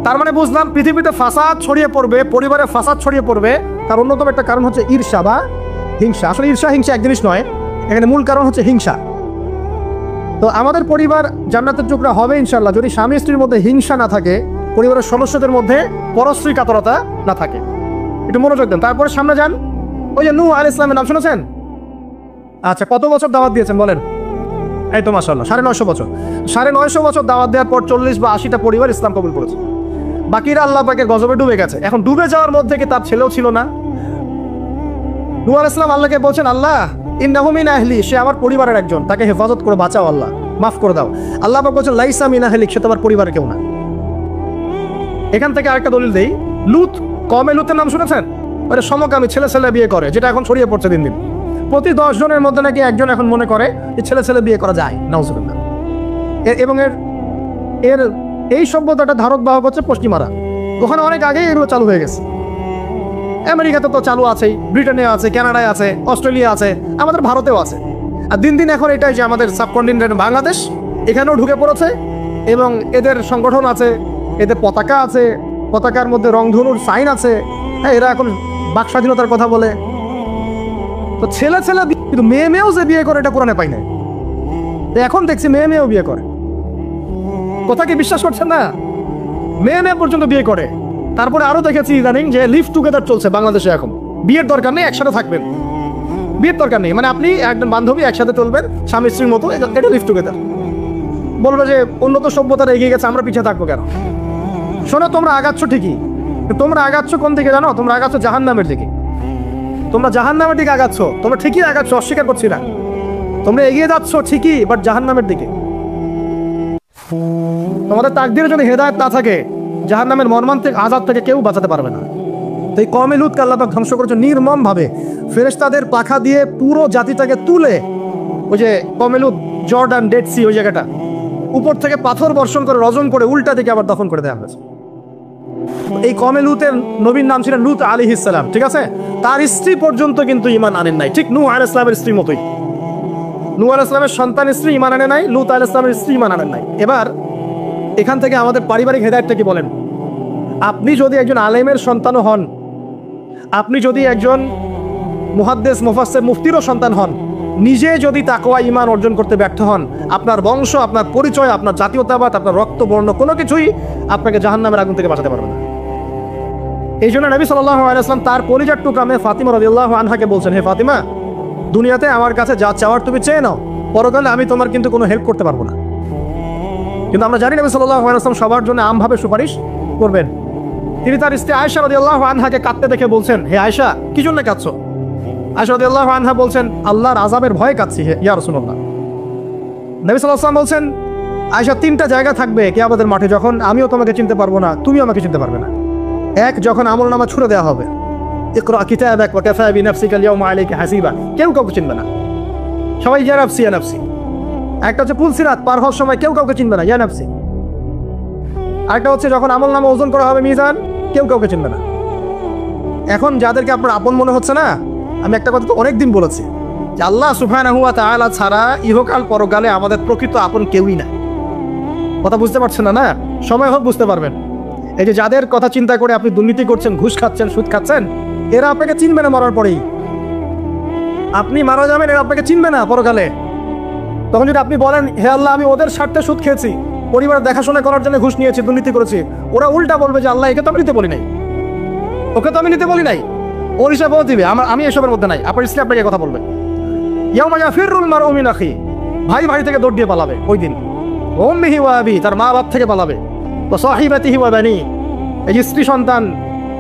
তার মানে বুঝলাম পৃথিবীতে ফাসাদ ছড়িয়ে পড়বে, পরিবারে ফাসাদ ছড়িয়ে পড়বে, তার অন্যতম একটা কারণ হচ্ছে ঈর্ষা বা হিংসা। আসলে ঈর্ষা হিংসা এক জিনিস নয়, এখানে মূল কারণ হচ্ছে হিংসা। তো আমাদের পরিবার জান্নাতের টুকরা হবে ইনশাআল্লাহ যদি স্বামী স্ত্রীর মধ্যে হিংসা না থাকে, পরিবারের সদস্যদের মধ্যে পরশ্রী কাতরতা না থাকে। একটু মনোযোগ দেন। তারপরে সামনে যান। ওই যে নূহ আলাইহিস সালামের নাম শুনেছেন? আচ্ছা, কত বছর দাওয়াত দিয়েছেন বলেন? এই তো মাশাআল্লাহ 950 বছর। 950 বছর দাওয়াত দেওয়ার পর 40 বা 80টা পরিবার ইসলাম কবুল করেছে। বাকিরা আল্লাহ পাকের গজবে ডুবে গেছে। এখন ডুবে যাওয়ার মধ্যে কি তার ছেলেও ছিল না? নূহ আলাইহিস সালাম আল্লাহকে বলছেন, আল্লাহ ইন্নাহু মিন আহলি, সে আমার পরিবারের একজন, তাকে হেফাজত করে বাঁচাও, আল্লাহ মাফ করে দাও। আল্লাহ পাক বলছেন লাইসা মিন আহলিক, সে তোমার পরিবারের কেউ না। এখান থেকে আরেকটা দলিল দেই, লুত, কমে লুতের নাম শুনেছেন? মানে সমকামী, ছেলে ছেলে বিয়ে করে, যেটা এখন ছড়িয়ে পড়ছে দিন দিন। প্রতি 10 জনের মধ্যে নাকি একজন এখন মনে করে যে ছেলে ছেলে বিয়ে করা যায়, নাউজুবিল্লাহ। এবং এর এই সভ্যতাটা ধারক বাহক হচ্ছে পশ্চিমারা, ওখানে অনেক আগেই এগুলো চালু হয়ে গেছে। আমেরিকাতে তো চালু আছেই, ব্রিটেনে আছে, কানাডায় আছে, অস্ট্রেলিয়া আছে, আমাদের ভারতেও আছে। আর দিন দিন এখন এটাই যে আমাদের সাবকন্টিনেন্ট বাংলাদেশ, এখানেও ঢুকে পড়েছে। এবং এদের সংগঠন আছে, এদের পতাকা আছে, পতাকার মধ্যে রংধনুর সাইন আছে। হ্যাঁ, এরা এখন বাক স্বাধীনতার কথা বলে। তো ছেলে ছেলে, কিন্তু মেয়ে মেয়েও যে বিয়ে করে এটা কোরআনে পাই না। এখন দেখছি মেয়ে মেয়েও বিয়ে করে, কথা কি বিশ্বাস করছেন না? মেয়ে মেয়ে পর্যন্ত বিয়ে করে। তারপরে আরো দেখেছি ইদানিং যে লিভ টুগেদার চলছে বাংলাদেশে। এখন বিয়ের দরকার নেই, একসাথে থাকবেন, বিয়ের দরকার নেই, মানে আপনি একজন বান্ধবী একসাথে চলবেন স্বামী স্ত্রীর মতো, এটা লিভ টুগেদার। বলবে যে উন্নত সভ্যতার এগিয়ে গেছে, আমরা পিছিয়ে থাকবো কেন? শোনো, তোমরা আগাচ্ছ ঠিকই, তোমরা আগাচ্ছ কোন দিকে জানো? তোমরা আগাচ্ছ জাহান্নামের দিকে। তোমরা জাহান্নামের দিকে আগাচ্ছ, তোমরা ঠিকই আগাচ্ছ, অস্বীকার করছি না। তোমরা এগিয়ে যাচ্ছ ঠিকই, বাট জাহান্নামের দিকে। তোমাদের তাকদীরে যদি হেদায়েত না থাকে, জাহান্নামের মর্মান্তিক আযাব থেকে কেউ বাঁচাতে পারবে না। তো এই কওমে লূতকে আল্লাহ পাক ধ্বংস করেছে নির্মম ভাবে। ফেরেশতাদের পাখা দিয়ে পুরো জাতিটাকে তুলে, ওই যে কওমে লূত, জর্ডান, ডেড সি, ওই জায়গাটা, উপর থেকে পাথর বর্ষণ করে রজম করে উল্টা দিকে আবার দফন করে দেওয়া হয়েছে। এই কওমে লূতের নবীর নাম ছিলেন লূত আলাইহিস সালাম, ঠিক আছে? তার স্ত্রী পর্যন্ত কিন্তু ঈমান আনেন নাই, ঠিক নূহ আলাইহিস সালামের স্ত্রীর মতোই। নূহ আলাইহিস সালামের সন্তান স্ত্রী ঈমান আনে নাই, লূত আলাইহিস সালামের স্ত্রী ঈমান আনেন নাই। এবার এখান থেকে আমাদের পারিবারিক হেদায়েতটা কি বলেন? আপনি যদি একজন আলেমের সন্তানও হন, আপনি যদি একজন মুহাদ্দিস, মুফাসসির, মুফতিরও সন্তান হন, নিজে যদি তাকওয়া ঈমান অর্জন করতে ব্যর্থ হন, আপনার বংশ, আপনার পরিচয়, আপনার জাতীয়তাবাদ, আপনার রক্তবর্ণ কোনো কিছুই আপনাকে জাহান্নামের আগুন থেকে বাঁচাতে পারবে না। এই জন্য নবী সাল্লাল্লাহু আলাইহি ওয়াসাল্লাম তার কলিজার টুকরা মেয়ে ফাতিমা রাদিয়াল্লাহু আনহাকে বলছেন, হে ফাতিমা, দুনিয়াতে আমার কাছে যা চাওয়ার তুমি চেয়ে নাও, পরকালে আমি তোমার কিন্তু কোনো হেল্প করতে পারবো না। কিন্তু আমরা জানি নবী সাল্লাল্লাহু আলাইহি ওয়াসাল্লাম সবার জন্য আমভাবে সুপারিশ করবেন। তিনি তার স্ত্রী আয়েশা রাদিয়াল্লাহু আনহাকে কাঁদতে দেখে বলছেন, হে আয়েশা, কি জন্য কাঁদছো? আয়েশা রাদিয়াল্লাহু আনহা বলছেন, আল্লাহর আযাবের ভয়ে কাঁদছি হে ইয়া রাসূলুল্লাহ। নবী সাল্লাল্লাহু আলাইহি ওয়াসাল্লাম বলছেন, আয়েশা, 3টা জায়গা থাকবে কিয়ামতের মাঠে যখন আমিও তোমাকে চিনতে পারবো না, তুমিও আমাকে চিনতে পারবে না। এক, যখন আমলনামা ছুড়ে দেওয়া হবে, ইকরা কিতাবাক ওয়া কাফা বিনাফসিকা আল-ইয়াওমা আলাইকা হাসিবা, কেউ কাউকে চিনবে না, সবাই ইয়া নাফসি ইয়া নাফসি। একটা হচ্ছে পুলসিরাত পার হওয়ার সময় কেউ কাউকে চিনবে না, ইয়া নাফসি। আরেকটা হচ্ছে যখন আমলনামা ওজন করা হবে মিজান, কেউ কাউকে চিনবে না। এখন যাদেরকে আপনার আপন মনে হচ্ছে না, আমি একটা কথা তো অনেকদিন বলেছি যে আল্লাহ সুবহানাহু ওয়া তাআলা ছাড়া ইহকাল পরকালে আমাদের প্রকৃত আপন কেউই না। কথা বুঝতে পারছেন না? না, সময় হোক বুঝতে পারবেন। এই যে যাদের কথা চিন্তা করে আপনি দুর্নীতি করছেন, ঘুষ খাচ্ছেন, সুদ খাচ্ছেন, এরা আপনাকে চিনবে না মরার পরেই। আপনি মারা যাবেন, এরা আপনাকে চিনবে না পরকালে। তখন যদি আপনি বলেন, হে আল্লাহ, আমি ওদের স্বার্থে সুদ খেয়েছি, পরিবার দেখাশোনা করার জন্য ঘুষ নিয়েছি, দুর্নীতি করেছি, ওরা উল্টা বলবে যে আল্লাহ, একে তো আমি নিতে বলি নাই, ওকে তো আমি নিতে বলি নাই, ওর হিসাব ও দিবে, আমি এসবের মধ্যে নাই। আপনার স্ত্রী আপনাকে কথা বলবে, ইয়াউমা ইয়াফিরুল মারউ মিন আখি, ভাই ভাই থেকে দৌড় দিয়ে পালাবে ওই দিন। উম্মিহি ওয়া আবি, তার মা বাপ থেকে পালাবে। ওয়া সাহিবাতিহি ওয়া বানি, এই যে স্ত্রী সন্তান,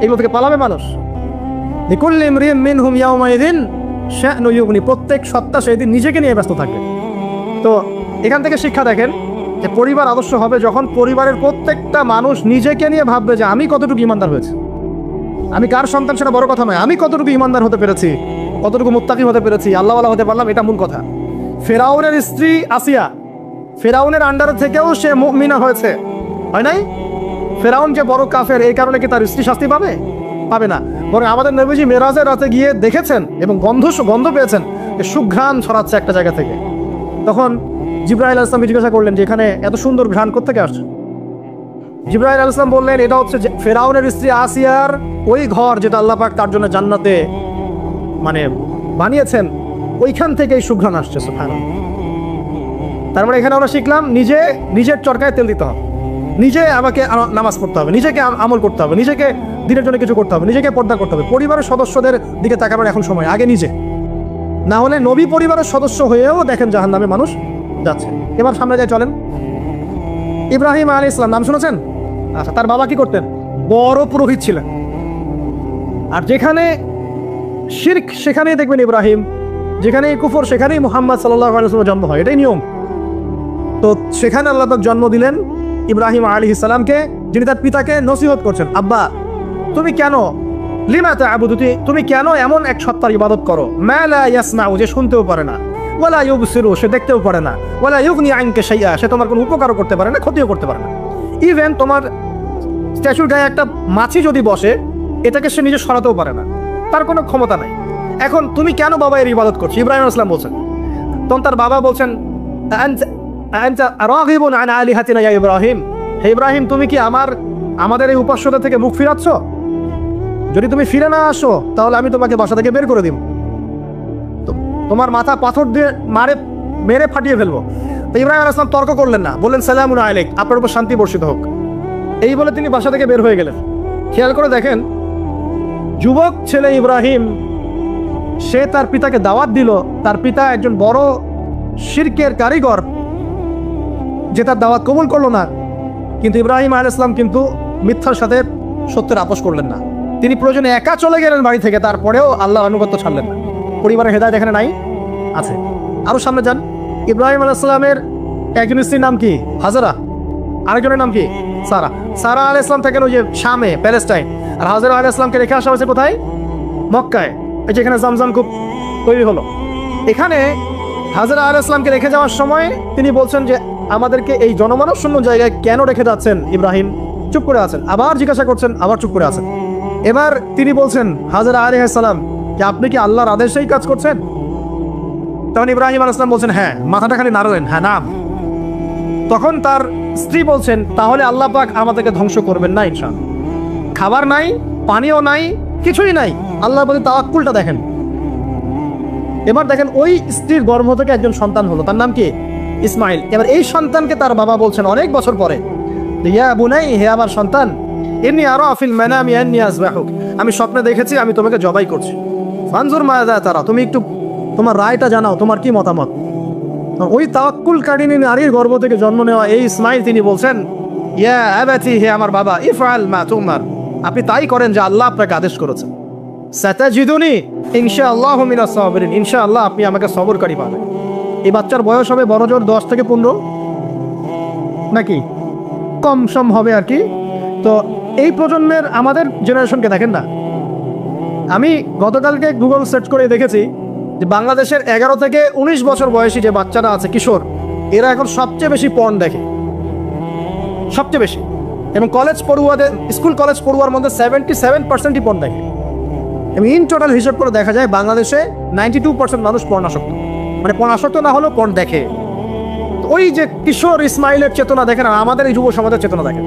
এগুলো থেকে পালাবে মানুষ। লিকুল্লি ইমরিইন মিনহুম ইয়াউমাইযিন শা'নু ইউগনি, প্রত্যেক সত্তা সেই দিন নিজেকে নিয়ে ব্যস্ত থাকবে। তো এখান থেকে শিক্ষা দেখেন যে পরিবার আদর্শ হবে যখন পরিবারের প্রত্যেকটা মানুষ নিজেকে নিয়ে ভাববে যে আমি কতটুকু ইমানদার হয়েছি। আমি কার সন্তান সেটা বড় কথা নয়, আমি কতটুকু ইমানদার হতে পেরেছি, কতটুকু মুত্তাকি হতে পেরেছি, আল্লাহওয়ালা হতে পারলাম, এটা মূল কথা। ফেরাউনের স্ত্রী আসিয়া, ফেরাউনের আন্ডার থেকেও সে মুমিনা হয়েছে, হয় নাই? ফেরাউন যে বড় কাফের, এই কারণে কি তার স্ত্রী শাস্তি পাবে? পাবে না। বরং আমাদের নবীজি মেরাজের রাতে গিয়ে দেখেছেন এবং গন্ধ পেয়েছেন যে সুঘ্রাণ ছড়াচ্ছে একটা জায়গা থেকে। তখন জিবরাইল আলাইহিস সালাম জিজ্ঞাসা করলেন যে এখানে এত সুন্দর ঘ্রাণ কোত্থেকে আসছে? জিবরাইল আলাইহিস সালাম বললেন, এটা হচ্ছে ফেরাউনের স্ত্রী আসিয়ার ওই ঘর যেটা আল্লাহ পাক তার জন্য জান্নাতে মানে বানিয়েছেন, ওইখান থেকেই সুঘ্রাণ আসছে। সুবহানাল্লাহ। তার মানে এখানে আমরা শিখলাম নিজের চরকায় তেল দিতে হবে, নিজে আমাকে নামাজ পড়তে হবে, নিজেকে আমল করতে হবে, নিজেকে দিনের জন্য কিছু করতে হবে, নিজেকে পর্দা করতে হবে। পরিবারের সদস্যদের দিকে তাকাবার এখন সময়, আগে নিজে, না হলে নবী পরিবারের সদস্য হয়েও দেখেন জাহান্নামে মানুষ যাচ্ছে। এবার সামনে যায় চলেন। ইব্রাহিম আলাইহিস সালাম নাম শুনেছেন? আচ্ছা, তার বাবা কি করতেন? বড় পুরোহিত ছিলেন। আর যেখানে শিরক সেখানেই দেখবেন ইব্রাহিম, যেখানেই কুফর সেখানেই মুহাম্মদ সাল্লাল্লাহু আলাইহি ওয়াসাল্লামের জন্ম হয়, এটাই নিয়ম। তো সেখানে আল্লাহ পাক জন্ম দিলেন ইব্রাহিম আলাইহিস সালামকে, যিনি তার পিতাকে নসিহত করছেন, আব্বা তুমি কেন লিমা তা'বুদু, তুমি কেন এমন এক সত্তার ইবাদত করো, মা লা ইয়াসমাউ, যে শুনতেও পারে না, ওয়ালা ইউবসিরু, সে দেখতেও পারে না, ওয়ালা ইউগনি আনকা শাইআ, সে তোমার কোনো উপকারও করতে পারে না, ক্ষতিও করতে পারে না। ইভেন তোমার স্ট্যাচুর গায়ে একটা মাছি যদি বসে, এটাকে সে নিজে সরাতেও পারে না, তার কোনো ক্ষমতা নাই। এখন তুমি কেন বাবা এর ইবাদত করছো? ইব্রাহিম আলাইহিস সালাম বলছেন, তখন তার বাবা বলছেন, আনতা রাগিবুন আন আলিহাতিনা ইয়া ইব্রাহিম, হে ইব্রাহিম তুমি কি আমাদের এই উপাস্যতা থেকে মুখ ফিরাচ্ছ? যদি তুমি ফিরে না আসো তাহলে আমি তোমাকে বাসা থেকে বের করে দিব, তোমার মাথা পাথর দিয়ে মেরে ফাটিয়ে ফেলবো। তো ইব্রাহিম আলাইহিস সালাম তর্ক করলেন না, বললেন সালামুন আলাইক, আপনার উপর শান্তি বর্ষিত হোক, এই বলে তিনি বাসা থেকে বের হয়ে গেলেন। খেয়াল করে দেখেন, যুবক ছেলে ইব্রাহিম, সে তার পিতাকে দাওয়াত দিল, তার পিতা একজন বড় শিরকের কারিগর, যে তার দাওয়াত কবুল করলো না। কিন্তু ইব্রাহিম আলাইহিস সালাম কিন্তু মিথ্যার সাথে সত্যের আপোষ করলেন না, তিনি প্রয়োজনে একা চলে গেলেন বাড়ি থেকে, তারপরেও আল্লাহর আনুগত্য ছাড়লেন না। পরিবারের হেদায়েত এখানে নাই, আছে। আরো সামনে যান, ইব্রাহিম আলাইহিস সালামের একজন স্ত্রীর নাম কি? হাজারা, আরেকজনের নাম কি? সারা। সারা আলাইহিস সালাম থাকেন ওই যে শামে, প্যালেস্টাইন, আর হাজারা আলাইহিস সালামকে রেখে আসা হয়েছে কোথায়? মক্কায়, এই যেখানে জামজাম কূপ তৈরি হলো। এখানে হাজারা আলাইহিস সালামকে রেখে যাওয়ার সময় তিনি বলছেন যে আমাদেরকে এই জনমানব শূন্য জায়গায় কেন রেখে যাচ্ছেন? ইব্রাহিম চুপ করে আছেন, আবার জিজ্ঞাসা করছেন, আবার চুপ করে আছেন। এবার তিনি বলছেন, হাজারা আলাইহিস সালাম, যে আপনি কি আল্লাহর আদেশেই কাজ করছেন? তখন ইব্রাহিম আলাইহিস সালাম বলছেন, হ্যাঁ। মাথাটা খালি নাড়লেন, হ্যাঁ নাম। তখন তার স্ত্রী বলছেন, তাহলে আল্লাহ পাক আমাদেরকে ধ্বংস করবেন না ইনশাআল্লাহ। খাবার নাই, পানিও নাই, কিছুই নাই, আল্লাহর প্রতি তাওয়াক্কুলটা দেখেন। এবার দেখেন, ওই স্ত্রীর গর্ভ থেকে একজন সন্তান হলো, তার নাম কি? ইসমাইল। এবার এই সন্তানকে তার বাবা বলছেন অনেক বছর পরে, ইয়া বুনাই, হে আমার সন্তান, ইন্নী আরা ফিল মানামি আন্নী আযবাহুক, আমি স্বপ্নে দেখেছি আমি তোমাকে জবাই করছি, ফানজুর মাযা তারা, তুমি একটু তোমার রায়টা জানাও, তোমার কি মতামত? ওই তাওয়াক্কুল কারিনী নারীর গর্ভ থেকে জন্ম নেওয়া এই ইসমাইল, তিনি বলছেন, ইয়া আবাতি, হে আমার বাবা, ইফআল মা তুমার, আপনি তাই করেন যে আল্লাহ আপনাকে আদেশ করেছেন। সাতাজিদুনি ইনশাআল্লাহু মিনাস সাবিরিন, ইনশাআল্লাহ আপনি আমাকে সবরকারী পাবেন। এই বাচ্চার বয়স হবে বড় জোর 10 থেকে 15, নাকি কম সম হবে আর কি। তো এই প্রজন্মের আমাদের জেনারেশনকে দেখেন না, আমি গতকালকে গুগল সার্চ করে দেখেছি যে বাংলাদেশের 11 থেকে 19 বছর বয়সী যে বাচ্চারা আছে, কিশোর, এরা এখন সবচেয়ে বেশি পর্ন দেখে, সবচেয়ে বেশি। এবং কলেজ পড়ুয়াদের, স্কুল কলেজ পড়ুয়ার মধ্যে 77%ই পর্ন দেখে। এবং ইন টোটাল হিসাব করে দেখা যায় বাংলাদেশে 92% মানুষ পর্নাসক্ত, মানে পর্নাসক্ত না হলেও পর্ন দেখে। ওই যে কিশোর ইসমাইলের চেতনা দেখেন, আর আমাদের এই যুব সমাজের চেতনা দেখেন।